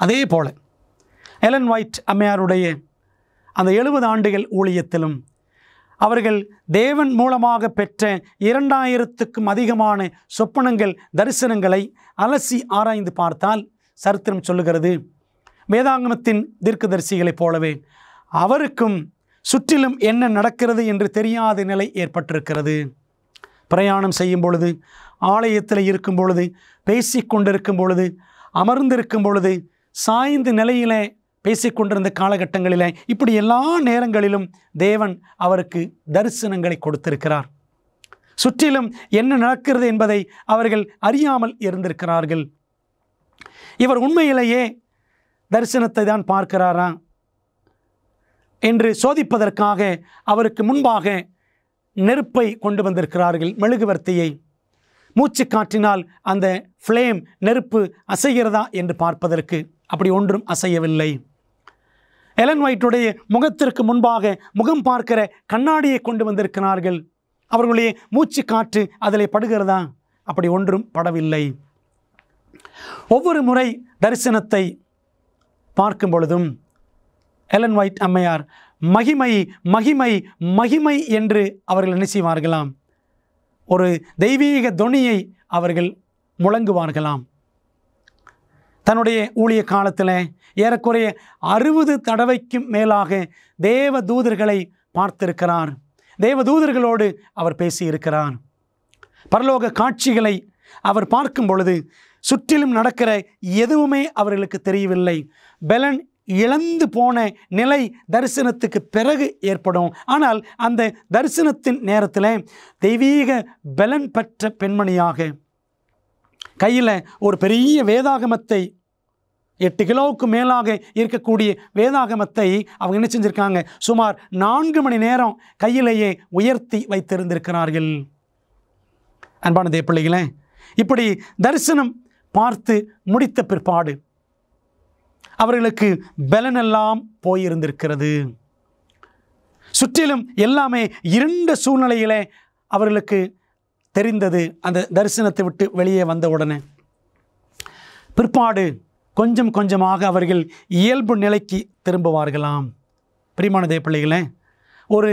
அதே போல எலன் ஒயிட் அம்மையாருடைய அந்த 70 ஆண்டுகள் ஊழியத்திலும் அவர்கள் தேவன் மூலமாக பெற்ற 2000க்கும் அதிகமான சொப்பனங்கள், தரிசனங்களை அலசி ஆராய்ந்து பார்த்தால் சரித்திரம் சொல்லுகிறது, வேதாகமத்தின் தீர்க்கதரிசிகளைப் போலவே அவருக்கும் சுற்றிலும் என்ன நடக்கிறது என்று தெரியாத நிலை ஏற்பட்டிருக்கிறது. பிரயாணம் செய்யும் பொழுது, ஆலயத்தில் இருக்கும் பொழுது, பேசிக்கொண்டிருக்கும் பொழுது, அமர்ந்திருக்கும் பொழுது, சாய்ந்த நிலையிலே பேசிக்கொண்டிருந்த காலகட்டங்களில், இப்படி எல்லா நேரங்களிலும் தேவன் அவருக்கு தரிசனங்களை கொடுத்திருக்கிறார். சுற்றிலும் என்ன நடக்கிறது என்பதை அவர்கள் அறியாமல் இருந்திருக்கிறார்கள். இவர் உண்மையிலேயே தரிசனத்தை தான் பார்க்கிறாரா என்று சோதிப்பதற்காக அவருக்கு முன்பாக நெருப்பை கொண்டு வந்திருக்கிறார்கள், மெழுகுவர்த்தியை. மூச்சு காற்றினால் அந்த ஃப்ளேம், நெருப்பு அசைகிறதா என்று பார்ப்பதற்கு அப்படி ஒன்றும் அசையவில்லை. எலன் ஒயிட்டுடைய முகத்திற்கு முன்பாக முகம் பார்க்கிற கண்ணாடியை கொண்டு வந்திருக்கிறார்கள். அவர்களுடைய மூச்சு காற்று அதில் படுகிறதா? அப்படி ஒன்றும் படவில்லை. ஒவ்வொரு முறை தரிசனத்தை பார்க்கும் பொழுதும் எலன் ஒயிட் அம்மையார் மகிமை மகிமை மகிமை என்று அவர்கள் என்ன செய்வார்களாம்? ஒரு தெய்வீக தொனியை அவர்கள் முழங்குவார்களாம். தன்னுடைய ஊழிய காலத்தில் ஏறக்குறைய 60 தடவைக்கும் மேலாக தேவ தூதர்களை பார்த்திருக்கிறார். தேவ தூதர்களோடு அவர் பேசியிருக்கிறார். பரலோக காட்சிகளை அவர் பார்க்கும் பொழுது சுற்றிலும் நடக்கிற எதுவுமே அவர்களுக்கு தெரியவில்லை. பெலன் இழந்து போன நிலை தரிசனத்துக்கு பிறகு ஏற்படும். ஆனால் அந்த தரிசனத்தின் நேரத்தில் தெய்வீக பெலன் பெற்ற பெண்மணியாக கையில் ஒரு பெரிய வேதாகமத்தை, 8 கிலோவுக்கு மேலாக இருக்கக்கூடிய வேதாகமத்தை அவங்க என்ன செஞ்சுருக்காங்க? சுமார் 4 மணி நேரம் கையிலேயே உயர்த்தி வைத்திருந்திருக்கிறார்கள். அன்பான தேவப்பிள்ளைகளே, இப்படி தரிசனம் பார்த்து முடித்த பிற்பாடு அவர்களுக்கு பலனெல்லாம் போயிருந்திருக்கிறது. சுற்றிலும் எல்லாமே இருண்ட சூழ்நிலையிலே அவர்களுக்கு தெரிந்தது. அந்த தரிசனத்தை விட்டு வெளியே வந்த உடனே பிற்பாடு கொஞ்சம் கொஞ்சமாக அவர்கள் இயல்பு நிலைக்கு திரும்புவார்களாம். பிரியமான தேவப்பிள்ளைகளே, ஒரு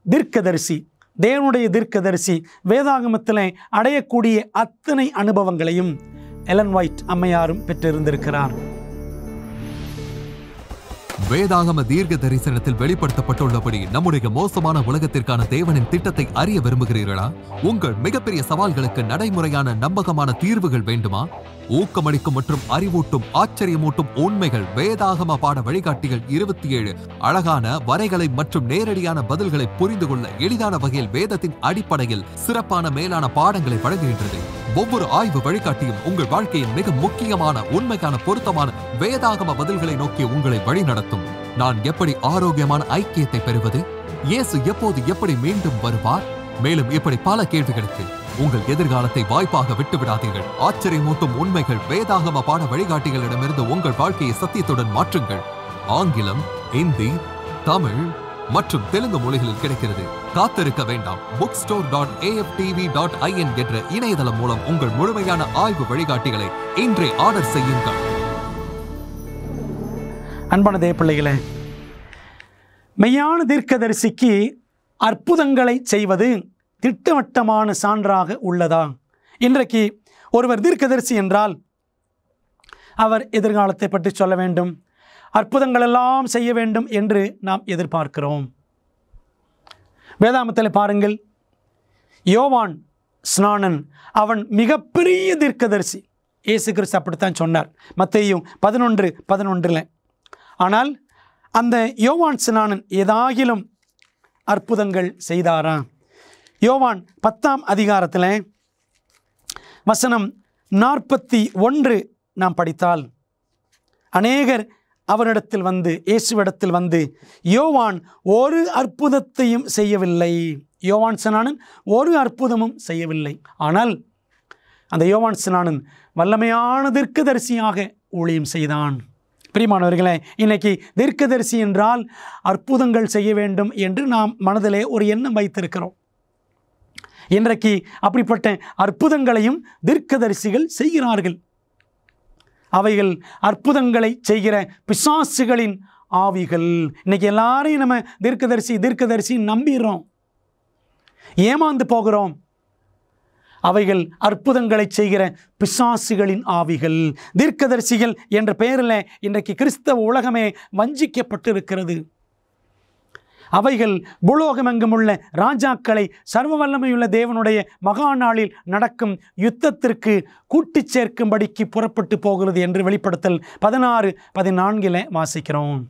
தீர்க்கதரிசி, தேவனுடைய தீர்க்கதரிசி வேதாகமத்தில் அடையக்கூடிய அத்தனை அனுபவங்களையும் எலன் ஒயிட் அம்மையாரும் பெற்றிருந்திருக்கிறார். வேதாகம தீர்க்க தரிசனத்தில் வெளிப்படுத்தப்பட்டுள்ளபடி நம்முடைய மோசமான உலகத்திற்கான தேவனின் திட்டத்தை அறிய விரும்புகிறீர்களா? உங்கள் மிகப்பெரிய சவால்களுக்கு நடைமுறையான நம்பகமான தீர்வுகள் வேண்டுமா? ஊக்கமளிக்கும் மற்றும் அறிவூட்டும் ஆச்சரியமூட்டும் உண்மைகள் வேதாகம பாட வழிகாட்டிகள் 27 அழகான வரைகளை மற்றும் நேரடியான பதில்களை புரிந்து கொள்ள எளிதான வகையில் வேதத்தின் அடிப்படையில் சிறப்பான மேலான பாடங்களை வழங்குகின்றது. ஒவ்வொரு ஆய்வு வழிகாட்டியும் உங்கள் வாழ்க்கையின் மிக முக்கியமான உண்மைக்கான பொருத்தமான வேதாகம பதில்களை நோக்கி உங்களை வழிநடத்தும். நான் எப்படி ஆரோக்கியமான ஐக்கியத்தை பெறுவது? இயேசு எப்போது எப்படி மீண்டும் வருவார்? மேலும் இப்படி பல கேள்விகளுக்கு உங்கள் எதிர்காலத்தை வாய்ப்பாக விட்டுவிடாதீர்கள். ஆச்சரியமூட்டும் உண்மைகள் வேதாகம பாட வழிகாட்டிகளிடமிருந்து உங்கள் வாழ்க்கையை சத்தியத்துடன் மாற்றுங்கள். ஆங்கிலம், இந்தி, தமிழ் மற்றும் தெலுங்கு மொழிகளில் கிடைக்கிறது. காத்திருக்க வேண்டாம். bookstore.aftv.in என்ற இணையதளம் மூலம் உங்கள் முழுமையான ஆய்வு வழிகாட்டிகளை இன்றே ஆர்டர் செய்யுங்கள். அன்பான தேவப்பிள்ளைகளே, மெய்யான தீர்க்கதரிசிக்கு அற்புதங்களை செய்வது திட்டவட்டமான சான்றாக உள்ளதா? இன்றைக்கு ஒருவர் தீர்க்கதரிசி என்றால் அவர் எதிர்காலத்தை பற்றி சொல்ல வேண்டும், அற்புதங்கள் எல்லாம் செய்ய வேண்டும் என்று நாம் எதிர்பார்க்கிறோம். வேதாகமத்தில் பாருங்கள், யோவான் ஸ்நானன் அவன் மிகப்பெரிய தீர்க்கதரிசி. இயேசு கிறிஸ்து அப்படித்தான் சொன்னார் மத்தேயு 11:11. ஆனால் அந்த யோவான் ஸ்நானன் ஏதாகிலும் அற்புதங்கள் செய்தாரா? யோவான் 10ஆம் அதிகாரத்தில் வசனம் 41 நாம் படித்தால், அநேகர் அவரிடத்தில் வந்து, இயேசுவிடத்தில் வந்து, யோவான் ஒரு அற்புதத்தையும் செய்யவில்லை. யோவான் ஸ்நானன் ஒரு அற்புதமும் செய்யவில்லை. ஆனால் அந்த யோவான் ஸ்நானன் வல்லமையான தீர்க்கதரிசியாக ஊழியம் செய்தான். பிரியமானவர்களே, இன்னைக்கு தீர்க்கதரிசி என்றால் அற்புதங்கள் செய்ய வேண்டும் என்று நாம் மனதிலே ஒரு எண்ணம் வைத்திருக்கிறோம். இன்றைக்கு அப்படிப்பட்ட அற்புதங்களையும் தீர்க்கதரிசிகள் செய்கிறார்கள். அவைகள் அற்புதங்களை செய்கிற பிசாசுகளின் ஆவிகள். இன்னைக்கு எல்லாரையும் நம்ம தீர்க்கதரிசி நம்பிடுறோம். ஏமாந்து போகிறோம். அவைகள் அற்புதங்களை செய்கிற பிசாசுகளின் ஆவிகள். தீர்க்கதரிசிகள் என்ற பெயரில் இன்றைக்கு கிறிஸ்தவ உலகமே வஞ்சிக்கப்பட்டிருக்கிறது. அவைகள் பூலோகமெங்கும் உள்ள ராஜாக்களை சர்வ வல்லமையுள்ள தேவனுடைய மகா நாளில் நடக்கும் யுத்தத்திற்கு கூட்டிச் சேர்க்கும்படிக்கு புறப்பட்டு போகிறது என்று வெளிப்படுத்தல் 16:14 வாசிக்கிறோம்.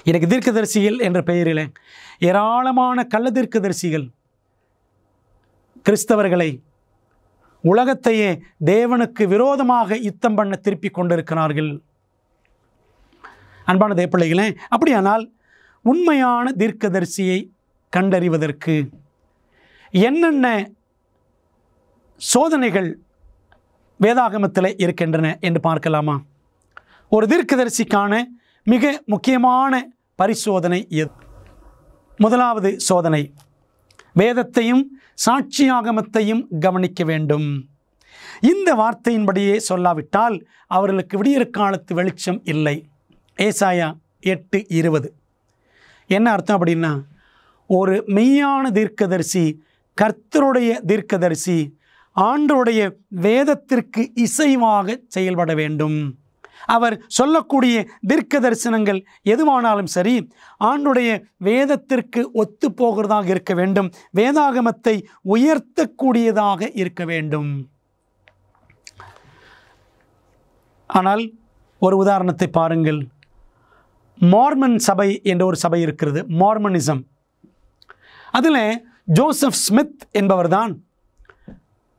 இன்றைக்கு தீர்க்கதரிசிகள் என்ற பெயரில் ஏராளமான கள்ள தீர்க்கதரிசிகள் கிறிஸ்தவர்களை, உலகத்தையே தேவனுக்கு விரோதமாக யுத்தம் பண்ண திருப்பி கொண்டிருக்கிறார்கள். அன்பான தேவப்பிள்ளைகளே, அப்படியானால் உண்மையான தீர்க்கதரிசியை கண்டறிவதற்கு என்னென்ன சோதனைகள் வேதாகமத்தில் இருக்கின்றன என்று பார்க்கலாமா? ஒரு தீர்க்கதரிசிக்கான மிக முக்கியமான பரிசோதனை எது? முதலாவது சோதனை, வேதத்தையும் சாட்சியாகமத்தையும் கவனிக்க வேண்டும். இந்த வார்த்தையின்படியே சொல்லாவிட்டால் அவர்களுக்கு விடியற் காலத்து வெளிச்சம் இல்லை. ஏசாயா 8:20. என்ன அர்த்தம் அப்படின்னா, ஒரு மெய்யான தீர்க்கதரிசி, கர்த்தருடைய தீர்க்கதரிசி ஆண்டவருடைய வேதத்திற்கு இசைவாக செயல்பட வேண்டும். அவர் சொல்லக்கூடிய தீர்க்க தரிசனங்கள் எதுவானாலும் சரி, ஆண்டுடைய வேதத்திற்கு ஒத்து போகிறதாக இருக்க வேண்டும். வேதாகமத்தை உயர்த்தக்கூடியதாக இருக்க வேண்டும். ஆனால் ஒரு உதாரணத்தை பாருங்கள். மார்மன் சபை என்ற ஒரு சபை இருக்கிறது, மார்மனிசம். அதில் ஜோசப் ஸ்மித் என்பவர்தான்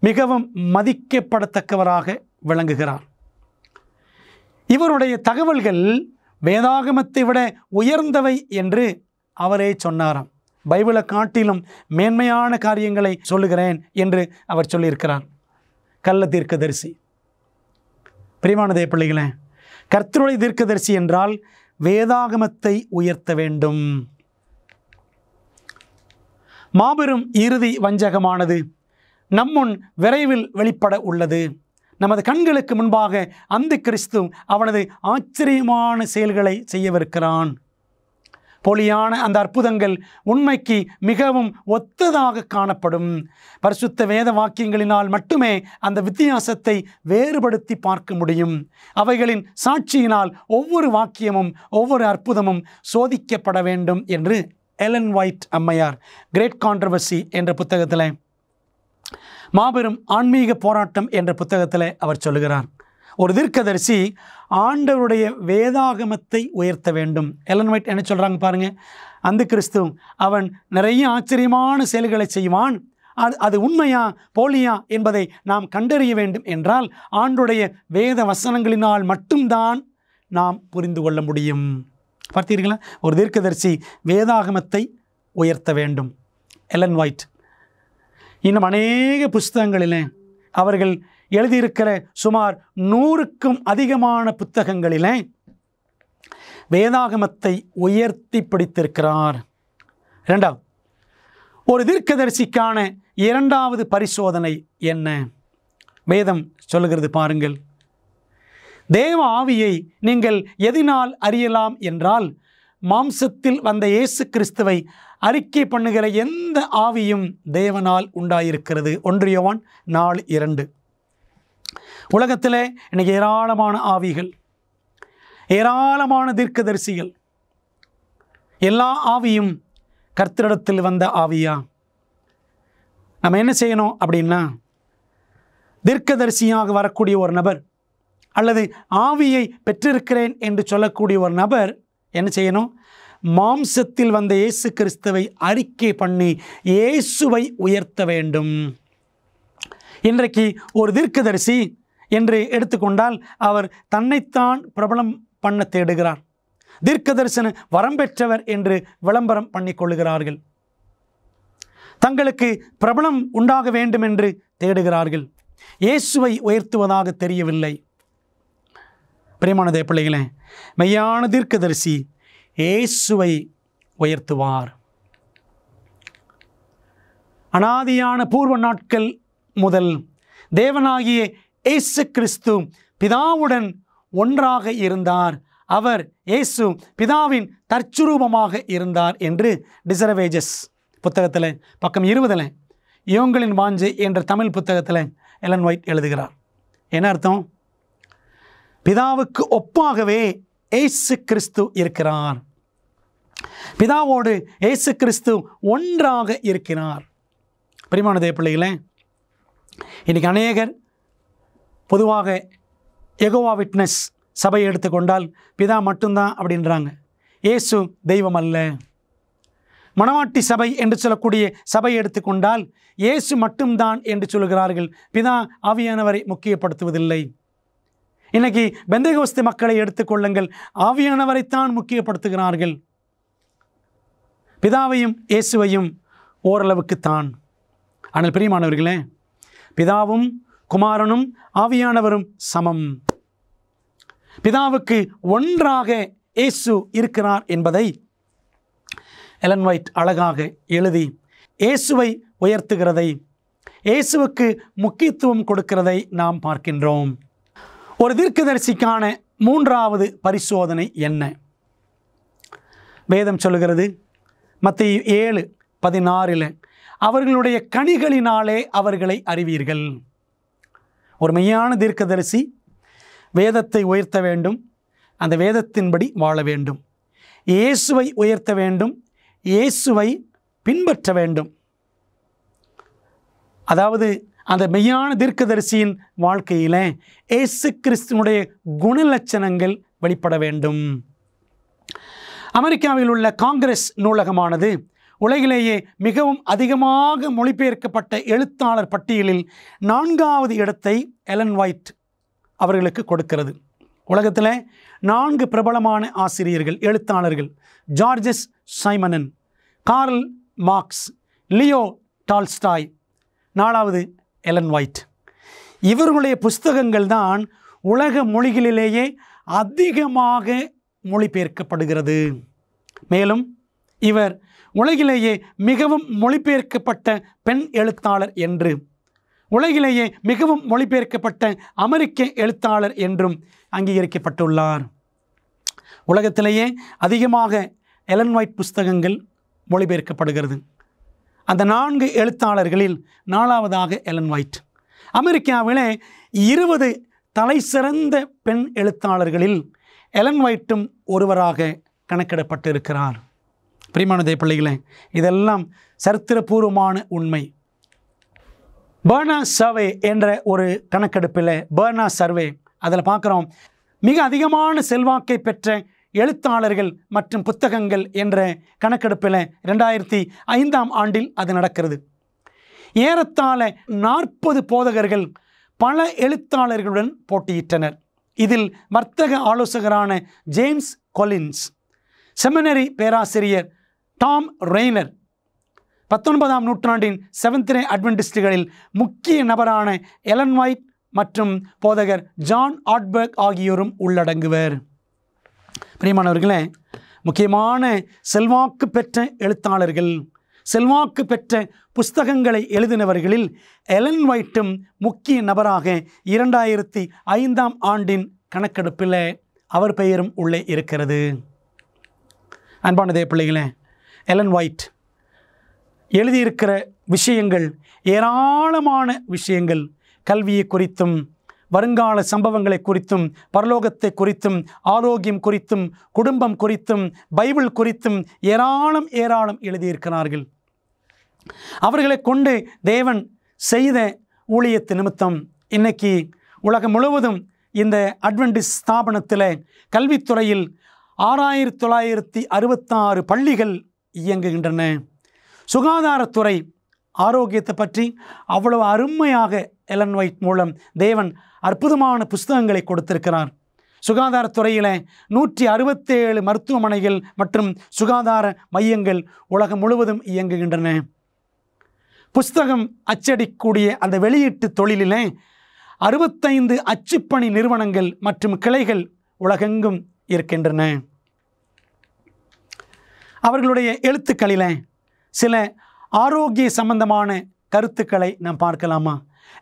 மிகவும் மதிக்கப்படத்தக்கவராக விளங்குகிறார். இவருடைய தகவல்கள் வேதாகமத்தை விட உயர்ந்தவை என்று அவரே சொன்னாராம். பைபிளை காட்டிலும் மேன்மையான காரியங்களை சொல்லுகிறேன் என்று அவர் சொல்லியிருக்கிறார். கள்ள தீர்க்கதரிசி. பிரியமான தேவப்பிள்ளைகளே, கர்த்தருடைய தீர்க்கதரிசி என்றால் வேதாகமத்தை உயர்த்த வேண்டும். மாபெரும் இறுதி வஞ்சகமானது நம்முன் விரைவில் வெளிப்பட உள்ளது. நமது கண்களுக்கு முன்பாக அந்த கிறிஸ்து அவனது ஆச்சரியமான செயல்களை செய்யவிருக்கிறான். போலியான அந்த அற்புதங்கள் உண்மைக்கு மிகவும் ஒத்ததாக காணப்படும். பரிசுத்த வேத வாக்கியங்களினால் மட்டுமே அந்த வித்தியாசத்தை வேறுபடுத்தி பார்க்க முடியும். அவைகளின் சாட்சியினால் ஒவ்வொரு வாக்கியமும் ஒவ்வொரு அற்புதமும் சோதிக்கப்பட வேண்டும் என்று எலன் ஒயிட் அம்மையார் கிரேட் கான்ட்ரவர்சி என்ற புத்தகத்தில், மாபெரும் ஆன்மீக போராட்டம் என்ற புத்தகத்தில் அவர் சொல்லுகிறார். ஒரு தீர்க்கதரிசி ஆண்டவருடைய வேதாகமத்தை உயர்த்த வேண்டும். எலன் ஒயிட் என்ன சொல்கிறாங்க பாருங்க. அந்த கிறிஸ்து அவன் நிறைய ஆச்சரியமான செயல்களை செய்வான். அது உண்மையா போலியா என்பதை நாம் கண்டறிய வேண்டும் என்றால் ஆண்டுடைய வேத வசனங்களினால் மட்டும்தான் நாம் புரிந்து கொள்ள முடியும். பார்த்தீர்களா? ஒரு தீர்க்கதரிசி வேதாகமத்தை உயர்த்த வேண்டும். Elon white. இன்னும் அநேக புஸ்தகங்களில் அவர்கள் எழுதியிருக்கிற சுமார் 100க்கும் அதிகமான புத்தகங்களில் வேதாகமத்தை உயர்த்தி பிடித்திருக்கிறார். இரண்டாவது, ஒரு தீர்க்கதரிசிக்கான இரண்டாவது பரிசோதனை என்ன? வேதம் சொல்லுகிறது பாருங்கள். தேவ ஆவியை நீங்கள் எதினால் அறியலாம் என்றால், மாம்சத்தில் வந்த இயேசு கிறிஸ்துவை அறிக்கை பண்ணுகிற எந்த ஆவியும் தேவனால் உண்டாயிருக்கிறது. 1 யோவான் 4:2. உலகத்தில் இன்னைக்கு ஏராளமான ஆவிகள், ஏராளமான தீர்க்கதரிசிகள். எல்லா ஆவியும் கர்த்தரிடத்தில் வந்த ஆவியா? நம்ம என்ன செய்யணும் அப்படின்னா, தீர்க்கதரிசியாக வரக்கூடிய ஒரு நபர் அல்லது ஆவியை பெற்றிருக்கிறேன் என்று சொல்லக்கூடிய ஒரு நபர் என்ன செய்யணும்? மாம்சத்தில் வந்த இயேசு கிறிஸ்துவை அறிக்கை பண்ணி இயேசுவை உயர்த்த வேண்டும். இன்றைக்கு ஒரு தீர்க்கதரிசி என்று எடுத்துக்கொண்டால் அவர் தன்னைத்தான் பிரபலம் பண்ண தேடுகிறார். தீர்க்கதரிசன வரம் பெற்றவர் என்று விளம்பரம் பண்ணி கொள்ளுகிறார்கள். தங்களுக்கு பிரபலம் உண்டாக வேண்டும் என்று தேடுகிறார்கள். இயேசுவை உயர்த்துவதாக தெரியவில்லை. பிரியமான தேவப்பிள்ளைகளே, மெய்யான தீர்க்கதரிசி இயேசுவை உயர்த்துவார். அனாதியான பூர்வ நாட்கள் முதல் தேவனாகிய இயேசு கிறிஸ்து பிதாவுடன் ஒன்றாக இருந்தார். அவர் இயேசு பிதாவின் தற்சுரூபமாக இருந்தார் என்று டிசரவேஜஸ் புத்தகத்தில் பக்கம் 20 யோங்களின் வாஞ்சை என்ற தமிழ் புத்தகத்தில் எலன் ஒயிட் எழுதுகிறார். என்ன அர்த்தம்? பிதாவுக்கு ஒப்பாகவே இயேசு கிறிஸ்து இருக்கிறார். பிதாவோடு இயேசு கிறிஸ்து ஒன்றாக இருக்கிறார். பிரியமான தேவ பிள்ளைகளே, இன்றைக்கி அநேகர் பொதுவாக யெகோவா விட்னஸ் சபையை எடுத்துக்கொண்டால் பிதா மட்டும்தான் அப்படின்றாங்க. இயேசு தெய்வம் அல்ல. மணவாட்டி சபை என்று சொல்லக்கூடிய சபையை எடுத்துக்கொண்டால் இயேசு மட்டும்தான் என்று சொல்கிறார்கள். பிதா ஆவியானவரை முக்கியப்படுத்துவதில்லை. இன்னைக்கு பெந்தேகோஸ்து மக்களை எடுத்துக்கொள்ளுங்கள், ஆவியானவரைத்தான் முக்கியப்படுத்துகிறார்கள். பிதாவையும் இயேசுவையும் ஓரளவுக்குத்தான். ஆனால் பிரியமானவர்களே, பிதாவும் குமாரனும் ஆவியானவரும் சமம். பிதாவுக்கு ஒன்றாக இயேசு இருக்கிறார் என்பதை எலன் ஒயிட் அழகாக எழுதி இயேசுவை உயர்த்துகிறதை, இயேசுவுக்கு முக்கியத்துவம் கொடுக்கிறதை நாம் பார்க்கின்றோம். ஒரு தீர்க்கதரிசிக்கான 3வது பரிசோதனை என்ன? வேதம் சொல்லுகிறது மத்தேயு 7:16 அவர்களுடைய கனிகளினாலே அவர்களை அறிவீர்கள். ஒரு மெய்யான தீர்க்கதரிசி வேதத்தை உயர்த்த வேண்டும், அந்த வேதத்தின்படி வாழ வேண்டும். இயேசுவை உயர்த்த வேண்டும், இயேசுவை பின்பற்ற வேண்டும். அதாவது அந்த மெய்யான தீர்க்கதரிசியின் வாழ்க்கையில் இயேசு கிறிஸ்துவனுடைய குணலட்சணங்கள் வெளிப்பட வேண்டும். அமெரிக்காவில் உள்ள காங்கிரஸ் நூலகமானது உலகிலேயே மிகவும் அதிகமாக மொழிபெயர்க்கப்பட்ட எழுத்தாளர் பட்டியலில் 4வது இடத்தை எலன் ஒயிட் அவர்களுக்கு கொடுக்கிறது. உலகத்தில் 4 பிரபலமான ஆசிரியர்கள், எழுத்தாளர்கள்: Georges Simenon, Karl Marx, Leo Tolstoy, 4வது எலன் ஒயிட். இவர்களுடைய புஸ்தகங்கள் தான் உலக மொழிகளிலேயே அதிகமாக மொழிபெயர்க்கப்படுகிறது. மேலும் இவர் உலகிலேயே மிகவும் மொழிபெயர்க்கப்பட்ட பெண் எழுத்தாளர் என்று, உலகிலேயே மிகவும் மொழிபெயர்க்கப்பட்ட அமெரிக்க எழுத்தாளர் என்றும் அங்கீகரிக்கப்பட்டுள்ளார். உலகத்திலேயே அதிகமாக எலன் ஒயிட் புஸ்தகங்கள் மொழிபெயர்க்கப்படுகிறது. அந்த 4 எழுத்தாளர்களில் 4வதாக எலன் ஒயிட். அமெரிக்காவிலே 20 தலைசிறந்த பெண் எழுத்தாளர்களில் எலன் ஒயிட்டும் ஒருவராக கணக்கிடப்பட்டிருக்கிறார். பிரியமான தேவ பிள்ளைகளே, இதெல்லாம் சரித்திரபூர்வமான உண்மை. பெர்னா சர்வே என்ற ஒரு கணக்கெடுப்பில், பெர்னா சர்வே, அதில் பார்க்குறோம் மிக அதிகமான செல்வாக்கை பெற்ற எழுத்தாளர்கள் மற்றும் புத்தகங்கள் என்ற கணக்கெடுப்பில் 2005ஆம் ஆண்டில் அது நடக்கிறது. ஏறத்தாழ 40 போதகர்கள் பல எழுத்தாளர்களுடன் போட்டியிட்டனர். இதில் வர்த்தக ஆலோசகரான ஜேம்ஸ் கொலின்ஸ், செமினரி பேராசிரியர் டாம் ரெய்னர், 19ஆம் நூற்றாண்டின் செவன்த் டே அட்வென்டிஸ்டுகளில் முக்கிய நபரான எலன் ஒயிட் மற்றும் போதகர் ஜான் ஆட்பர்க் ஆகியோரும் உள்ளடங்குவர். பிரியமானவர்களே, முக்கியமான செல்வாக்கு பெற்ற எழுத்தாளர்கள், செல்வாக்கு பெற்ற புஸ்தகங்களை எழுதினவர்களில் எலன் ஒயிட்டும் முக்கிய நபராக 2005ஆம் ஆண்டின் கணக்கெடுப்பில் அவர் பெயரும் உள்ளே இருக்கிறது. அன்பான தேவ பிள்ளைகளே, எலன் ஒயிட் எழுதியிருக்கிற விஷயங்கள் ஏராளமான விஷயங்கள், கல்வியை குறித்தும், வருங்கால சம்பவங்களை குறித்தும், பரலோகத்தை குறித்தும், ஆரோக்கியம் குறித்தும், குடும்பம் குறித்தும், பைபிள் குறித்தும் ஏராளம் எழுதியிருக்கிறார்கள். அவர்களை கொண்டு தேவன் செய்த ஊழியத்து நிமித்தம் இன்னைக்கு உலகம் முழுவதும் இந்த அட்வென்டிஸ்ட் ஸ்தாபனத்தில் கல்வித்துறையில் 6966 பள்ளிகள் இயங்குகின்றன. சுகாதாரத்துறை, ஆரோக்கியத்தை பற்றி அவ்வளவு அருமையாக எலன் ஒயிட் மூலம் தேவன் அற்புதமான புஸ்தகங்களை கொடுத்திருக்கிறார். சுகாதாரத்துறையில் 167 மருத்துவமனைகள் மற்றும் சுகாதார மையங்கள் உலகம் முழுவதும் இயங்குகின்றன. புஸ்தகம் அச்சடிக்கூடிய அந்த வெளியீட்டு தொழிலில் 65 அச்சுப்பணி நிறுவனங்கள் மற்றும் கிளைகள் உலகெங்கும் இருக்கின்றன. அவர்களுடைய எழுத்துக்களில் சில ஆரோக்கிய சம்பந்தமான கருத்துக்களை நாம் பார்க்கலாமா?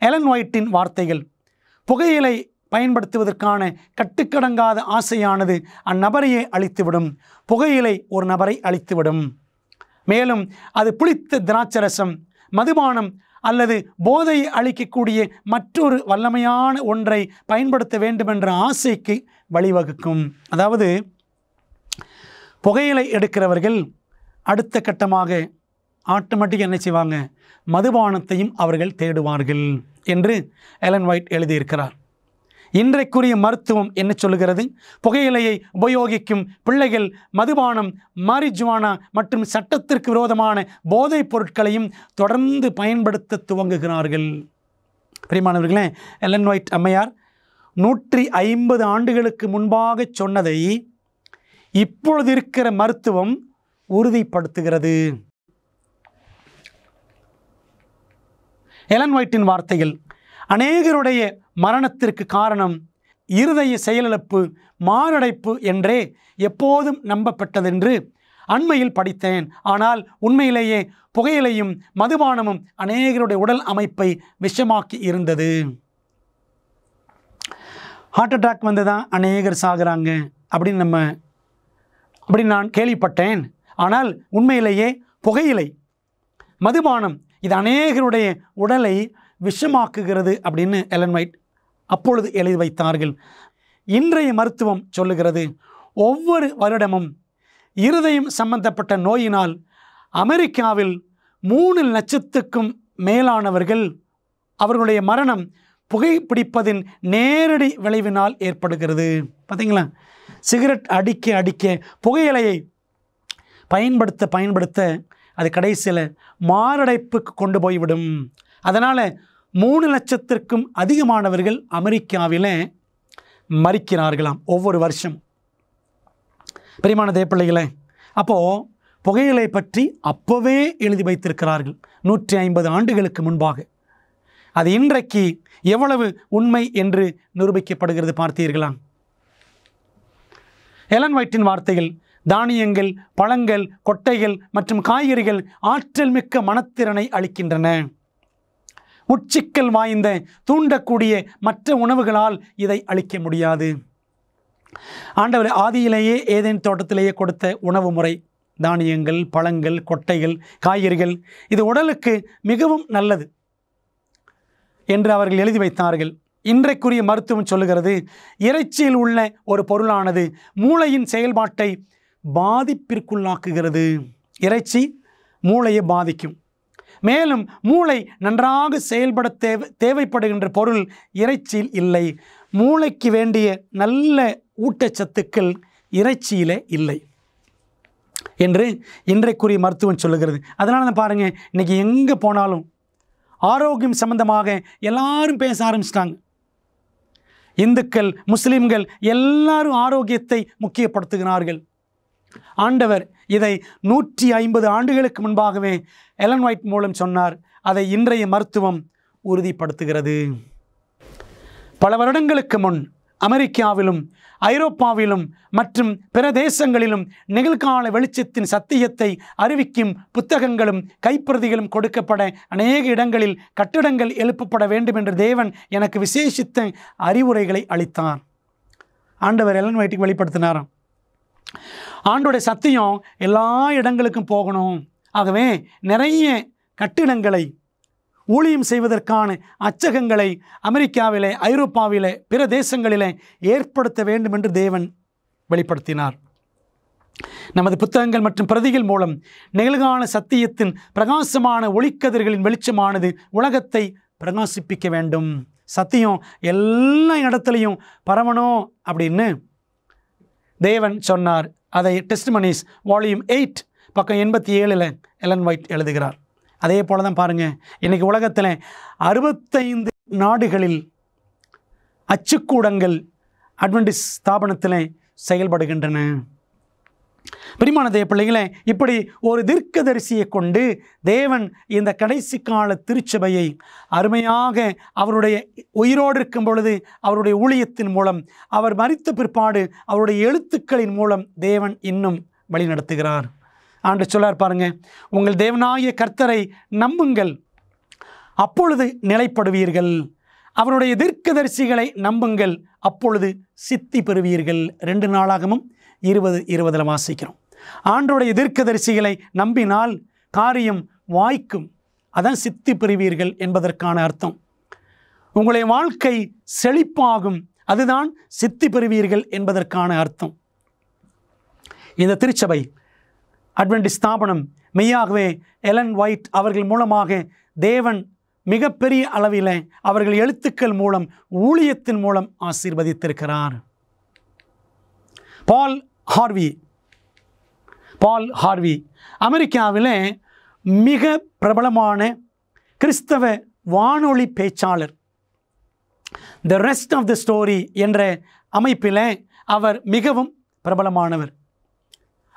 எலன் ஒயிட்டின் வார்த்தைகள்: புகையிலை பயன்படுத்துவதற்கான கட்டுக்கடங்காத ஆசையானது அந்நபரையே அழித்துவிடும். புகையிலை ஒரு நபரை அழித்துவிடும். மேலும் அது புளித்த திராட்சரசம், மதுபானம் அல்லது போதையை அளிக்கக்கூடிய மற்றொரு வல்லமையான ஒன்றை பயன்படுத்த வேண்டும் என்ற ஆசைக்கு வழிவகுக்கும். அதாவது புகையிலை எடுக்கிறவர்கள் அடுத்த கட்டமாக ஆட்டோமேட்டிக்காக என்ன செய்வாங்க, மதுபானத்தையும் அவர்கள் தேடுவார்கள் என்று எலன் ஒயிட் எழுதியிருக்கிறார். இன்றைக்குரிய மருத்துவம் என்ன சொல்லுகிறது? புகையிலையை உபயோகிக்கும் பிள்ளைகள் மதுபானம், மாரிஜுவானா மற்றும் சட்டத்திற்கு விரோதமான போதைப் பொருட்களையும் தொடர்ந்து பயன்படுத்த துவங்குகிறார்கள். பிரியமானவர்களே, எலன் ஒயிட் அம்மையார் 150 ஆண்டுகளுக்கு முன்பாக சொன்னதை இப்பொழுது இருக்கிற மருத்துவம் உறுதிப்படுத்துகிறது. எலன் ஒயிட்டின் வார்த்தைகள், அநேகருடைய மரணத்திற்கு காரணம் இருதய செயலிழப்பு, மாரடைப்பு என்றே எப்போதும் நம்பப்பட்டதென்று அண்மையில் படித்தேன். ஆனால் உண்மையிலேயே புகையிலையும் மதுபானமும் அநேகருடைய உடல் அமைப்பை விஷமாக்கி இருந்தது. ஹார்ட் அட்டாக் வந்து தான் அநேகர் சாகுறாங்க அப்படின்னு நான் கேள்விப்பட்டேன். ஆனால் உண்மையிலேயே புகையிலை, மதுபானம் இது அநேகருடைய உடலை விஷமாக்குகிறது அப்படின்னு எலன் ஒயிட் அப்பொழுது எழுதி வைத்தார்கள். இன்றைய மருத்துவம் சொல்லுகிறது, ஒவ்வொரு வருடமும் இருதயம் சம்பந்தப்பட்ட நோயினால் அமெரிக்காவில் 3 லட்சத்துக்கும் மேலானவர்கள் அவர்களுடைய மரணம் புகைப்பிடிப்பதின் நேரடி விளைவினால் ஏற்படுகிறது. பார்த்தீங்களா, சிகரெட் அடிக்க புகையிலையை பயன்படுத்த அது கடைசியில் மாரடைப்புக்கு கொண்டு போய்விடும். அதனால் 3 லட்சத்திற்கும் அதிகமானவர்கள் அமெரிக்காவில் மரிக்கிறார்களாம் ஒவ்வொரு வருஷம். பிரியமான தேவப்பிள்ளைகளே, அப்போது புகையிலை பற்றி அப்போவே எழுதி வைத்திருக்கிறார்கள் 150 ஆண்டுகளுக்கு முன்பாக. அது இன்றைக்கு எவ்வளவு உண்மை என்று நிரூபிக்கப்படுகிறது பார்த்தீர்களா? எலன் ஒயிட்டின் வார்த்தைகள், தானியங்கள், பழங்கள், கொட்டைகள் மற்றும் காய்கறிகள் ஆற்றல் மிக்க மனத்திறனை அளிக்கின்றன. உச்சிக்கல் வாய்ந்த தூண்டக்கூடிய மற்ற உணவுகளால் இதை அளிக்க முடியாது. ஆண்டவர் ஆதியிலேயே ஏதேன் தோட்டத்திலேயே கொடுத்த உணவு முறை, தானியங்கள், பழங்கள், கொட்டைகள், காய்கறிகள், இது உடலுக்கு மிகவும் நல்லது என்று அவர்கள் எழுதி வைத்தார்கள். இன்றைக்குரிய மருத்துவம் சொல்லுகிறது, இறைச்சியில் உள்ள ஒரு பொருளானது மூளையின் செயல்பாட்டை பாதிப்பிற்குள்ளாக்குகிறது. இறைச்சி மூளையை பாதிக்கும். மேலும் மூளை நன்றாக செயல்பட தேவைப்படுகின்ற பொருள் இறைச்சியில் இல்லை. மூளைக்கு வேண்டிய நல்ல ஊட்டச்சத்துக்கள் இறைச்சியிலே இல்லை என்று இன்றைக்குரிய மருத்துவம் சொல்லுகிறது. அதனால தான் பாருங்கள், இன்றைக்கி எங்கே போனாலும் ஆரோக்கியம் சம்பந்தமாக எல்லாரும் பேச ஆரம்பிச்சிட்டாங்க. இந்துக்கள், முஸ்லிம்கள் எல்லாரும் ஆரோக்கியத்தை முக்கியப்படுத்துகிறார்கள். ஆண்டவர் இதை 150 ஆண்டுகளுக்கு முன்பாகவே எலன் ஒயிட் மூலம் சொன்னார். அதை இன்றைய மருத்துவம் உறுதிப்படுத்துகிறது. பல வருடங்களுக்கு முன் அமெரிக்காவிலும் ஐரோப்பாவிலும் மற்றும் பிற தேசங்களிலும் நிகழ்கால வெளிச்சத்தின் சத்தியத்தை அறிவிக்கும் புத்தகங்களும் கைப்பிரதிகளும் கொடுக்கப்பட அநேக இடங்களில் கட்டிடங்கள் எழுப்பப்பட வேண்டும் என்று தேவன் எனக்கு விசேஷித்த அறிவுரைகளை அளித்தார். ஆண்டவர் எலன் ஒயிட்டுக்கு வெளிப்படுத்தினாராம். ஆண்டோடைய சத்தியம் எல்லா இடங்களுக்கும் போகணும். ஆகவே நிறைய கட்டிடங்களை, ஊழியம் செய்வதற்கான அச்சகங்களை அமெரிக்காவிலே, ஐரோப்பாவிலே, பிற தேசங்களிலே ஏற்படுத்த வேண்டும் என்று தேவன் வெளிப்படுத்தினார். நமது புத்தகங்கள் மற்றும் பிரதிகள் மூலம் நிகழ்கால சத்தியத்தின் பிரகாசமான ஒளிக்கதிர்களின் வெளிச்சமானது உலகத்தை பிரகாசிப்பிக்க வேண்டும். சத்தியம் எல்லா இடத்துலையும் பரவணும் அப்படின்னு தேவன் சொன்னார். அதை டெஸ்டிமனிஸ் வால்யூம் 8 பக்கம் 87 எலன் ஒயிட் எழுதுகிறார். அதே போல தான் பாருங்கள், இன்றைக்கி உலகத்தில் 65 நாடுகளில் அச்சுக்கூடங்கள் அட்வென்டிஸ் ஸ்தாபனத்தில் செயல்படுகின்றன. பிரியமான தேவ பிள்ளைகளே, இப்படி ஒரு தீர்க்கதரிசியை கொண்டு தேவன் இந்த கடைசி கால திருச்சபையை அருமையாக அவருடைய உயிரோடு இருக்கும் பொழுது அவருடைய ஊழியத்தின் மூலம், அவர் மரித்த பிற்பாடு அவருடைய எழுத்துக்களின் மூலம் தேவன் இன்னும் வழி நடத்துகிறார். ஆண்டவர் சொல்லார் பாருங்க, உங்கள் தேவனாகிய கர்த்தரை நம்புங்கள், அப்பொழுது நிலைப்படுவீர்கள். அவருடைய தீர்க்கதரிசிகளை நம்புங்கள், அப்பொழுது சித்தி பெறுவீர்கள். 2 நாளாகமும் 20:20 வாசிக்கிறோம். ஆண்டவருடைய தீர்க்கதரிசிகளை நம்பினால் காரியம் வாய்க்கும். அதான் சித்தி பெறுவீர்கள் என்பதற்கான அர்த்தம். உங்களுடைய வாழ்க்கை செழிப்பாகும், அதுதான் சித்தி பெறுவீர்கள் என்பதற்கான அர்த்தம். இந்த திருச்சபை அட்வென்டிஸ்ட் ஸ்தாபனம் மெய்யாகவே எலன் ஒயிட் அவர்கள் மூலமாக தேவன் மிகப்பெரிய அளவில் அவர்கள் எழுத்துக்கள் மூலம் ஊழியத்தின் மூலம் ஆசீர்வதித்திருக்கிறார். பால் ஹார்வி அமெரிக்காவில் மிக பிரபலமான கிறிஸ்தவ வானொலி பேச்சாளர். The rest of the story என்ற அமைப்பில் அவர் மிகவும் பிரபலமானவர்.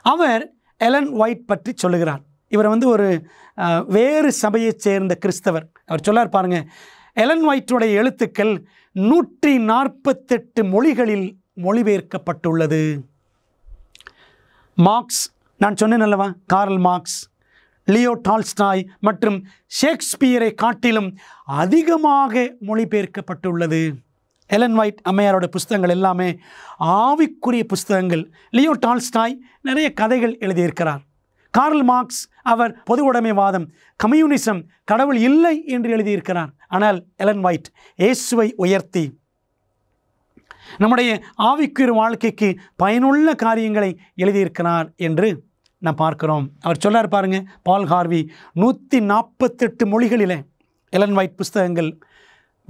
அவர் எலன் ஒயிட் பற்றி சொல்லுகிறார். இவர் ஒரு வேறு சபையைச் சேர்ந்த கிறிஸ்தவர். அவர் சொல்லார் பாருங்க, எலன் ஒயிட்டுடைய எழுத்துக்கள் 148 மொழிகளில் மொழிபெயர்க்கப்பட்டுள்ளது. மார்க்ஸ், நான் சொன்னேன் அல்லவா, கார்ல் மார்க்ஸ், லியோ டால்ஸ்டாய் மற்றும் ஷேக்ஸ்பியரை காட்டிலும் அதிகமாக மொழிபெயர்க்கப்பட்டுள்ளது. எலன் ஒயிட் அம்மையாரோட புஸ்தகங்கள் எல்லாமே ஆவிக்குரிய புஸ்தகங்கள். லியோ டால்ஸ்டாய் நிறைய கதைகள் எழுதியிருக்கிறார். கார்ல் மார்க்ஸ் அவர் பொது உடைமைவாதம், கம்யூனிசம், கடவுள் இல்லை என்று எழுதியிருக்கிறார். ஆனால் எலன் ஒயிட் இயேசுவை உயர்த்தி நம்முடைய ஆவிக்குரிய வாழ்க்கைக்கு பயனுள்ள காரியங்களை எழுதியிருக்கிறார் என்று நான் பார்க்கிறோம். அவர் சொல்லார் பாருங்க, பால் ஹார்வி 148 மொழிகளில் எலன் ஒயிட் புஸ்தகங்கள்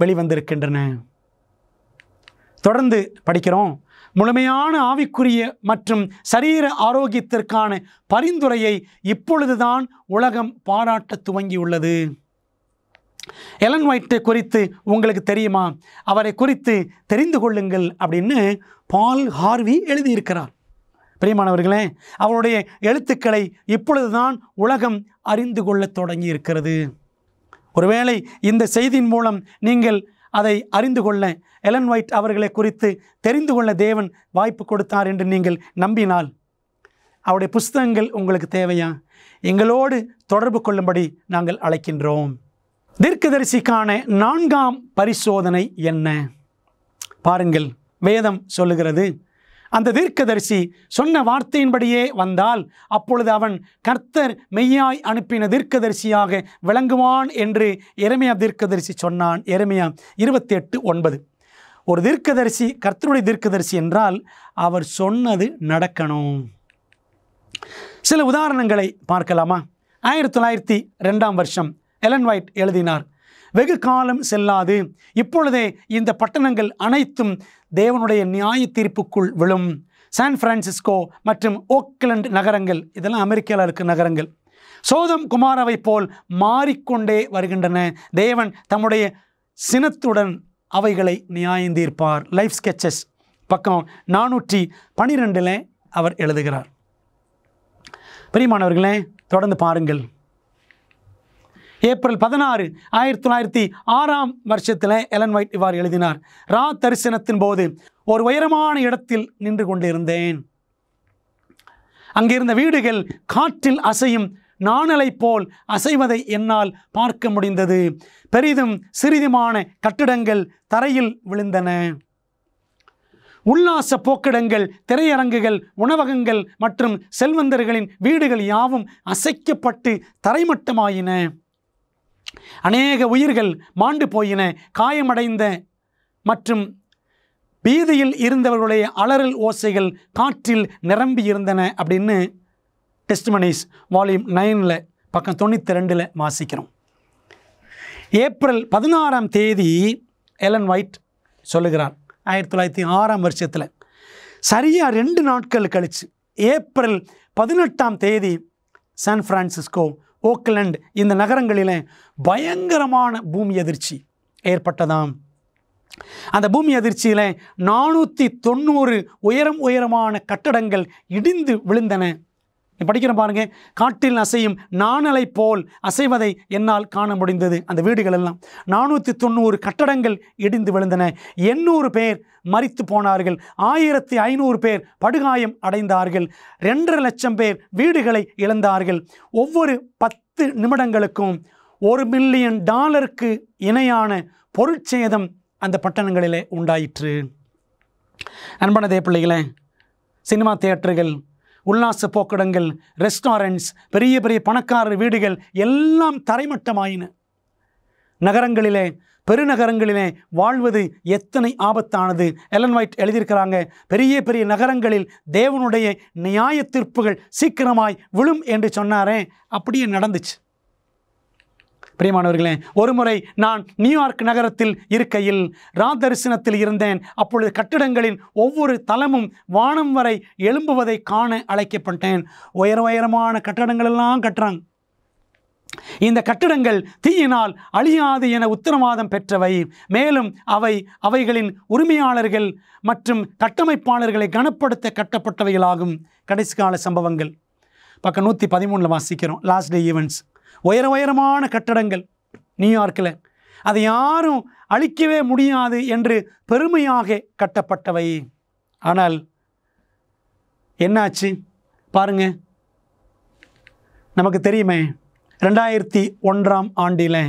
வெளிவந்திருக்கின்றன. தொடர்ந்து படிக்கிறோம். முழுமையான ஆவிக்குரிய மற்றும் சரீர ஆரோக்கியத்திற்கான பரிந்துரையை இப்பொழுதுதான் உலகம் பாராட்ட துவங்கியுள்ளது. எலன் ஒயிட்டை குறித்து உங்களுக்கு தெரியுமா? அவரை குறித்து தெரிந்து கொள்ளுங்கள் அப்படின்னு பால் ஹார்வி எழுதியிருக்கிறார். பிரியமானவர்களே, அவருடைய எழுத்துக்களை இப்பொழுதுதான் உலகம் அறிந்து கொள்ள தொடங்கி இருக்கிறது. ஒருவேளை இந்த செய்தியின் மூலம் நீங்கள் அதை அறிந்து கொள்ள, எலன் ஒயிட் அவர்களை குறித்து தெரிந்து கொள்ள தேவன் வாய்ப்பு கொடுத்தார் என்று நீங்கள் நம்பினால், அவருடைய புஸ்தகங்கள் உங்களுக்கு தேவையா? எங்களோடு தொடர்பு கொள்ளும்படி நாங்கள் அழைக்கின்றோம். தீர்க்கதரிசிக்கான 4ஆம் பரிசோதனை என்ன? பாருங்கள், வேதம் சொல்லுகிறது, அந்த தீர்க்கதரிசி சொன்ன வார்த்தையின்படியே வந்தால் அப்பொழுது அவன் கர்த்தர் மெய்யாய் அனுப்பின தீர்க்கதரிசியாக விளங்குவான் என்று எரேமியா தீர்க்கதரிசி சொன்னான். எரேமியா 28:9. ஒரு தீர்க்கதரிசி கர்த்தருடைய தீர்க்கதரிசி என்றால் அவர் சொன்னது நடக்கணும். சில உதாரணங்களை பார்க்கலாமா? 1902ஆம் வருஷம் எலன் ஒயிட் எழுதினார், வெகு காலம் செல்லாது இப்பொழுதே இந்த பட்டணங்கள் அனைத்தும் தேவனுடைய நியாய தீர்ப்புக்குள் விழும். சான் பிரான்சிஸ்கோ மற்றும் ஓக்லண்ட் நகரங்கள், இதெல்லாம் அமெரிக்காவில் இருக்க நகரங்கள், சோதம் குமாராவை போல் மாறிக்கொண்டே வருகின்றன. தேவன் தம்முடைய சினத்துடன் அவைகளை நியாயந்தீர்ப்பார். லைஃப் ஸ்கெச்சஸ் பக்கம் 412 அவர் எழுதுகிறார். பிரியமானவர்களே, தொடர்ந்து பாருங்கள். ஏப்ரல் 16, 1906ஆம் வருஷத்தில் எலன் ஒயிட் இவ்வாறு எழுதினார், ரா தரிசனத்தின் போது ஒரு உயரமான இடத்தில் நின்று கொண்டிருந்தேன். அங்கிருந்த வீடுகள் காற்றில் அசையும் நாணலை போல் அசைவதை என்னால் பார்க்க முடிந்தது. பெரிதும் சிறிதுமான கட்டிடங்கள் தரையில் விழுந்தன. உல்லாச போக்கிடங்கள், திரையரங்குகள், உணவகங்கள் மற்றும் செல்வந்தர்களின் வீடுகள் யாவும் அசைக்கப்பட்டு தரைமட்டமாயின. அநேக உயிர்கள் மாண்டு போயின. காயமடைந்த மற்றும் பீதியில் இருந்தவர்களுடைய அலறல் ஓசைகள் காற்றில் நிரம்பி இருந்தன அப்படின்னு டெஸ்டிமனிஸ் வால்யூம் 9 பக்கம் 92 வாசிக்கிறோம். ஏப்ரல் 16ஆம் தேதி எலன் ஒயிட் சொல்லுகிறார், 1906ஆம் வருஷத்தில். சரியாக 2 நாட்கள் கழித்து ஏப்ரல் 18ஆம் தேதி சான் பிரான்சிஸ்கோ, ஓக்லண்ட் இந்த நகரங்களில் பயங்கரமான பூமி அதிர்ச்சி ஏற்பட்டதாம். அந்த பூமி அதிர்ச்சியில் 490 உயரமான கட்டடங்கள் இடிந்து விழுந்தன. படிக்கிறோம் பாருங்க, காட்டில் அசையும் நாணலை போல் அசைவதை என்னால் காண முடிந்தது. அந்த வீடுகள் எல்லாம் 490 கட்டடங்கள் இடிந்து விழுந்தன. 800 பேர் மரித்து போனார்கள். 1500 பேர் படுகாயம் அடைந்தார்கள். 2.5 லட்சம் பேர் வீடுகளை இழந்தார்கள். ஒவ்வொரு 10 நிமிடங்களுக்கும் $1 மில்லியன் இணையான பொருட்சேதம் அந்த பட்டணங்களிலே உண்டாயிற்று. அன்பான தேவ பிள்ளைகளே, சினிமா தியேட்டர்கள், உல்லாச போக்கிடங்கள், ரெஸ்டாரண்ட்ஸ், பெரிய பெரிய பணக்காரர் வீடுகள் எல்லாம் தரைமட்டமாயின. நகரங்களிலே, பெருநகரங்களிலே வாழ்வது எத்தனை ஆபத்தானது. எலன் ஒயிட் எழுதியிருக்கிறாங்க, பெரிய பெரிய நகரங்களில் தேவனுடைய நியாய தீர்ப்புகள் சீக்கிரமாய் விழும் என்று சொன்னாரே, அப்படியே நடந்துச்சு. பிரியமானவர்களே, ஒருமுறை நான் நியூயார்க் நகரத்தில் இருக்கையில் ராதரிசனத்தில் இருந்தேன். அப்பொழுது கட்டிடங்களின் ஒவ்வொரு தளமும் வானம் வரை எழும்புவதை காண அழைக்கப்பட்டேன். உயரமான கட்டடங்கள் எல்லாம் கட்டுறாங்க. இந்த கட்டிடங்கள் தீயினால் அழியாது என உத்தரவாதம் பெற்றவை. மேலும் அவைகளின் உரிமையாளர்கள் மற்றும் கட்டமைப்பாளர்களை கனப்படுத்த கட்டப்பட்டவைகளாகும். கடைசி கால சம்பவங்கள் பக்கம் 113 வாசிக்கிறோம். Last day events. உயரமான கட்டடங்கள் நியூயார்க்கில், அதை யாரும் அழிக்கவே முடியாது என்று பெருமையாக கட்டப்பட்டவை. ஆனால் என்னாச்சு பாருங்க. நமக்கு தெரியுமே, 2001ஆம் ஆண்டில்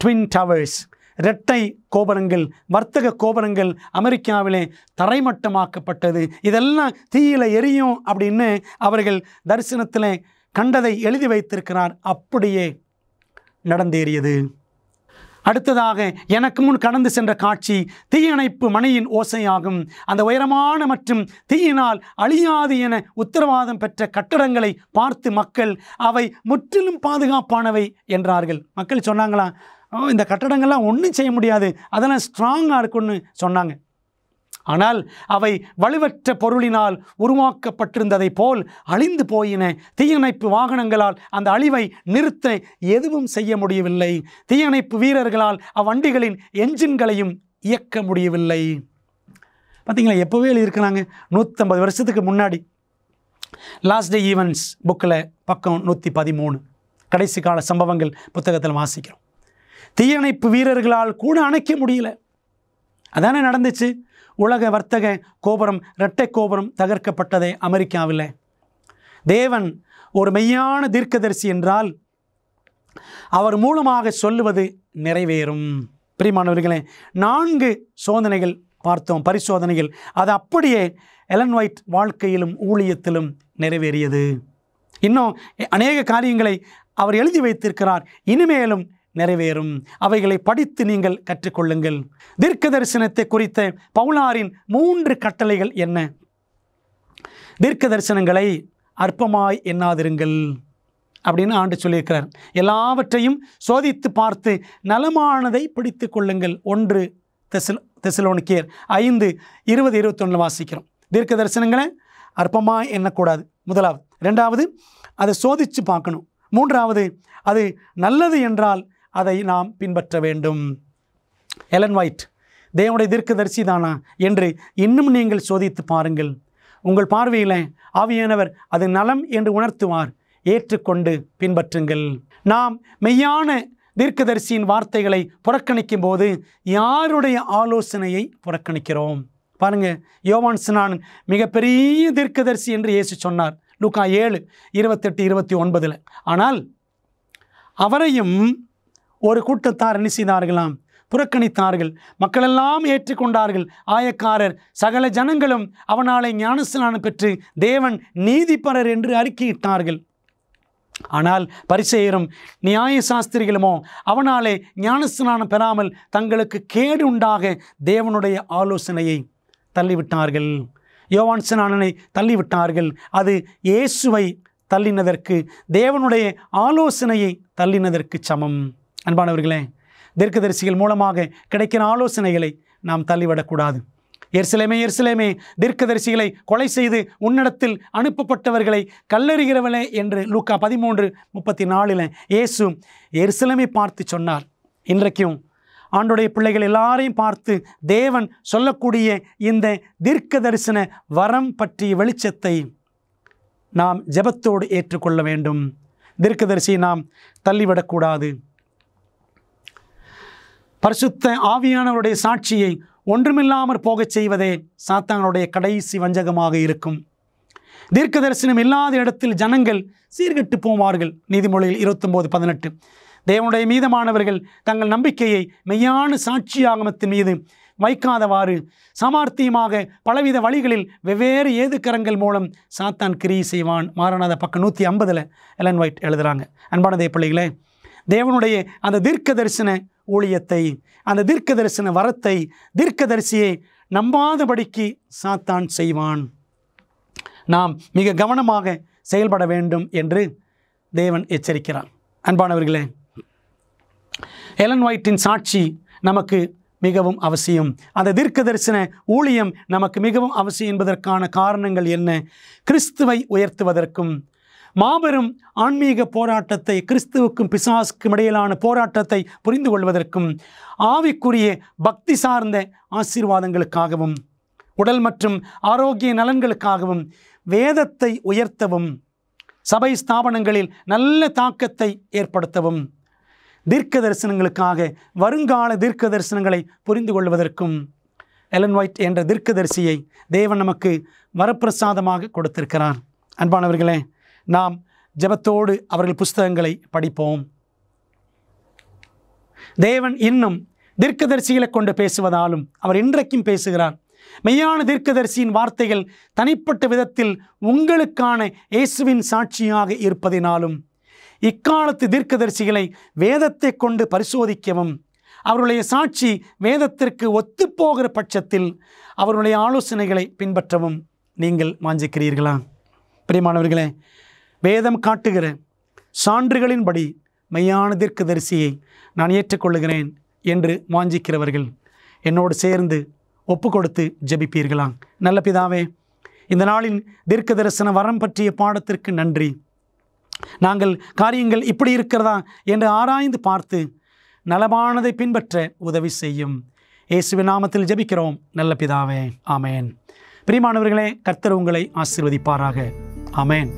ட்வின் டவர்ஸ், இரட்டை கோபுரங்கள், வர்த்தக கோபுரங்கள் அமெரிக்காவிலே தரைமட்டமாக்கப்பட்டது. இதெல்லாம் தீயில எரியும் அப்படின்னு அவர்கள் தரிசனத்தில் கண்டதை எழுதி வைத்திருக்கிறார். அப்படியே நடந்தேறியது. அடுத்ததாக எனக்கு முன் கடந்து சென்ற காட்சி தீயணைப்பு மணியின் ஓசையாகும். அந்த உயரமான மற்றும் தீயினால் அழியாது என உத்தரவாதம் பெற்ற கட்டடங்களை பார்த்து மக்கள் அவை முற்றிலும் பாதுகாப்பானவை என்றார்கள். மக்கள் சொன்னாங்களா, இந்த கட்டடங்கள்லாம் ஒன்றும் செய்ய முடியாது, அதெல்லாம் ஸ்ட்ராங்காக இருக்குன்னு சொன்னாங்க. ஆனால் அவை வலுவற்ற பொருளினால் உருவாக்கப்பட்டிருந்ததை போல் அழிந்து போயின. தீயணைப்பு வாகனங்களால் அந்த அழிவை நிறுத்த எதுவும் செய்ய முடியவில்லை. தீயணைப்பு வீரர்களால் அவ்வண்டிகளின் என்ஜின்களையும் இயக்க முடியவில்லை. பார்த்தீங்களா, எப்போவே எழுதியிருக்கிறாங்க. 150 வருஷத்துக்கு முன்னாடி லாஸ்ட் டே ஈவெண்ட்ஸ் புக்கில் பக்கம் 113 கடைசி கால சம்பவங்கள் புத்தகத்தில் வாசிக்கிறோம். தீயணைப்பு வீரர்களால் கூட அணைக்க முடியல. அதானே நடந்துச்சு. உலக வர்த்தக கோபுரம், இரட்டை கோபுரம் தகர்க்கப்பட்டதே அமெரிக்காவில். தேவன் ஒரு மெய்யான தீர்க்கதரிசி என்றால் அவர் மூலமாக சொல்லுவது நிறைவேறும். பிரியமானவர்களே, 4 சோதனைகள் பார்த்தோம், பரிசோதனைகள். அது அப்படியே எலன் ஒயிட் வாழ்க்கையிலும் ஊழியத்திலும் நிறைவேறியது. இன்னும் அநேக காரியங்களை அவர் எழுதி வைத்திருக்கிறார், இனிமேலும் நிறைவேறும். அவைகளை படித்து நீங்கள் கற்றுக்கொள்ளுங்கள். தீர்க்க தரிசனத்தை குறித்த பவுலாரின் 3 கட்டளைகள் என்ன? தீர்க்க தரிசனங்களை அற்பமாய் எண்ணாதிருங்கள் அப்படின்னு ஆண்டு சொல்லியிருக்கிறார். எல்லாவற்றையும் சோதித்து பார்த்து நலமானதை பிடித்து கொள்ளுங்கள். 1 தெசலோனிக்கேயர் 5:20-21 வாசிக்கிறோம். தீர்க்க தரிசனங்களை அற்பமாய் எண்ணக்கூடாது. முதலாவது. 2வது, அதை சோதித்து பார்க்கணும். 3வது, அது நல்லது என்றால் அதை நாம் பின்பற்ற வேண்டும். எலன் ஒயிட் தேவனுடைய தீர்க்கதரிசி தானா என்று இன்னும் நீங்கள் சோதித்து பாருங்கள். உங்கள் பார்வையில் ஆவியானவர் அது நலம் என்று உணர்த்துவார். ஏற்றுக்கொண்டு பின்பற்றுங்கள். நாம் மெய்யான தீர்க்கதரிசியின் வார்த்தைகளை புறக்கணிக்கும் போது யாருடைய ஆலோசனையை புறக்கணிக்கிறோம்? பாருங்க, யோவான் ஸ்நானன் மிகப்பெரிய தீர்க்கதரிசி என்று இயேசு சொன்னார், லூக்கா 7:28-29. ஆனால் அவரையும் ஒரு கூட்டத்தார் என்ன செய்தார்களாம்? புறக்கணித்தார்கள். மக்களெல்லாம் ஏற்றுக்கொண்டார்கள். ஆயக்காரர் சகல ஜனங்களும் அவனாலே ஞானஸ்நானம் பெற்று தேவன் நீதிபரர் என்று அறிக்கையிட்டார்கள். ஆனால் பரிசேயரும் நியாய சாஸ்திரிகளுமோ அவனாலே ஞானஸ்நானம் பெறாமல் தங்களுக்கு கேடு உண்டாக தேவனுடைய ஆலோசனையை தள்ளிவிட்டார்கள். யோவான் ஸ்நானனை தள்ளிவிட்டார்கள். அது இயேசுவை தள்ளினதற்கு, தேவனுடைய ஆலோசனையை தள்ளினதற்கு சமம். அன்பானவர்களே, தீர்க்கதரிசிகள் மூலமாக கிடைக்கிற ஆலோசனைகளை நாம் தள்ளிவிடக்கூடாது. எருசலேமே எருசலேமே, தீர்க்கதரிசிகளை கொலை செய்து உன்னிடத்தில் அனுப்பப்பட்டவர்களை கல்லெறிகிறவளே என்று லூக்கா 13:34 இயேசு எருசலேமை பார்த்து சொன்னார். இன்றைக்கும் ஆண்டுடைய பிள்ளைகள் எல்லாரையும் பார்த்து தேவன் சொல்லக்கூடிய இந்த தீர்க்க தரிசன வரம் பற்றிய வெளிச்சத்தை நாம் ஜெபத்தோடு ஏற்றுக்கொள்ள வேண்டும். தீர்க்கதரிசியை நாம் தள்ளிவிடக்கூடாது. பரிசுத்த ஆவியானவருடைய சாட்சியை ஒன்றுமில்லாமற் போகச் செய்வதே சாத்தானுடைய கடைசி வஞ்சகமாக இருக்கும். தீர்க்க தரிசனம் இல்லாத இடத்தில் ஜனங்கள் சீர்கெட்டு போவார்கள். நீதிமொழிகள் 29:18. தேவனுடைய மீதமானவர்கள் தங்கள் நம்பிக்கையை மெய்யான சாட்சியாகமத்தின் மீது வைக்காதவாறு சமார்த்தியமாக பலவித வழிகளில் வெவ்வேறு ஏதுக்கரங்கள் மூலம் சாத்தான் கிரியை செய்வான். மாரநாத பக்கம் 150 எலன் ஒயிட் எழுதுகிறாங்க. அன்பான தேவ பிள்ளைகளே, தேவனுடைய அந்த தீர்க்க தரிசன ஊழியத்தை, அந்த தீர்க்க தரிசன வரத்தை, தீர்க்கதரிசியை நம்பாதபடிக்கு சாத்தான் செய்வான். நாம் மிக கவனமாக செயல்பட வேண்டும் என்று தேவன் எச்சரிக்கிறார். அன்பானவர்களே, எலன் ஒயிட்டின் சாட்சி நமக்கு மிகவும் அவசியம். அந்த தீர்க்க தரிசன ஊழியம் நமக்கு மிகவும் அவசியம் என்பதற்கான காரணங்கள் என்ன? கிறிஸ்துவை உயர்த்துவதற்கும், மாபெரும் ஆன்மீக போராட்டத்தை, கிறிஸ்துவுக்கும் பிசாசுக்கும் இடையிலான போராட்டத்தை புரிந்து கொள்வதற்கும், ஆவிக்குரிய பக்தி சார்ந்த ஆசீர்வாதங்களுக்காகவும், உடல் மற்றும் ஆரோக்கிய நலன்களுக்காகவும், வேதத்தை உயர்த்தவும், சபை ஸ்தாபனங்களில் நல்ல தாக்கத்தை ஏற்படுத்தவும், தீர்க்க தரிசனங்களுக்காக, வருங்கால தீர்க்க தரிசனங்களை புரிந்து கொள்வதற்கும் எலன் ஒயிட் என்ற தீர்க்கதரிசியை தேவன் நமக்கு வரப்பிரசாதமாக கொடுத்திருக்கிறார். அன்பானவர்களே, நாம் ஜெபத்தோடு அவர்கள் புஸ்தகங்களை படிப்போம். தேவன் இன்னும் தீர்க்கதரிசிகளை கொண்டு பேசுவதாலும் அவர் இன்றைக்கும் பேசுகிறார். மெய்யான தீர்க்கதரிசியின் வார்த்தைகள் தனிப்பட்ட விதத்தில் உங்களுக்கான இயேசுவின் சாட்சியாக இருப்பதினாலும், இக்காலத்து தீர்க்கதரிசிகளை வேதத்தை கொண்டு பரிசோதிக்கவும், அவருடைய சாட்சி வேதத்திற்கு ஒத்துப்போகிற பட்சத்தில் அவருடைய ஆலோசனைகளை பின்பற்றவும் நீங்கள் வாஞ்சிக்கிறீர்களா? பிரியமானவர்களே, வேதம் காட்டுகிற சான்றுகளின்படி மெய்யான தீர்க்கதரிசியை நான் ஏற்றுக்கொள்ளுகிறேன் என்று வாஞ்சிக்கிறவர்கள் என்னோடு சேர்ந்து ஒப்பு கொடுத்து ஜெபிப்பீர்களா? நல்ல பிதாவே, இந்த நாளின் தீர்க்க தரிசன வரம் பற்றிய பாடத்திற்கு நன்றி. நாங்கள் காரியங்கள் இப்படி இருக்கிறதா என்று ஆராய்ந்து பார்த்து நலமானதை பின்பற்ற உதவி செய்யும். இயேசுவின் நாமத்தில் ஜெபிக்கிறோம் நல்ல பிதாவே, ஆமேன். பிரியமானவர்களே, கர்த்தர் உங்களை ஆசீர்வதிப்பாராக. ஆமேன்.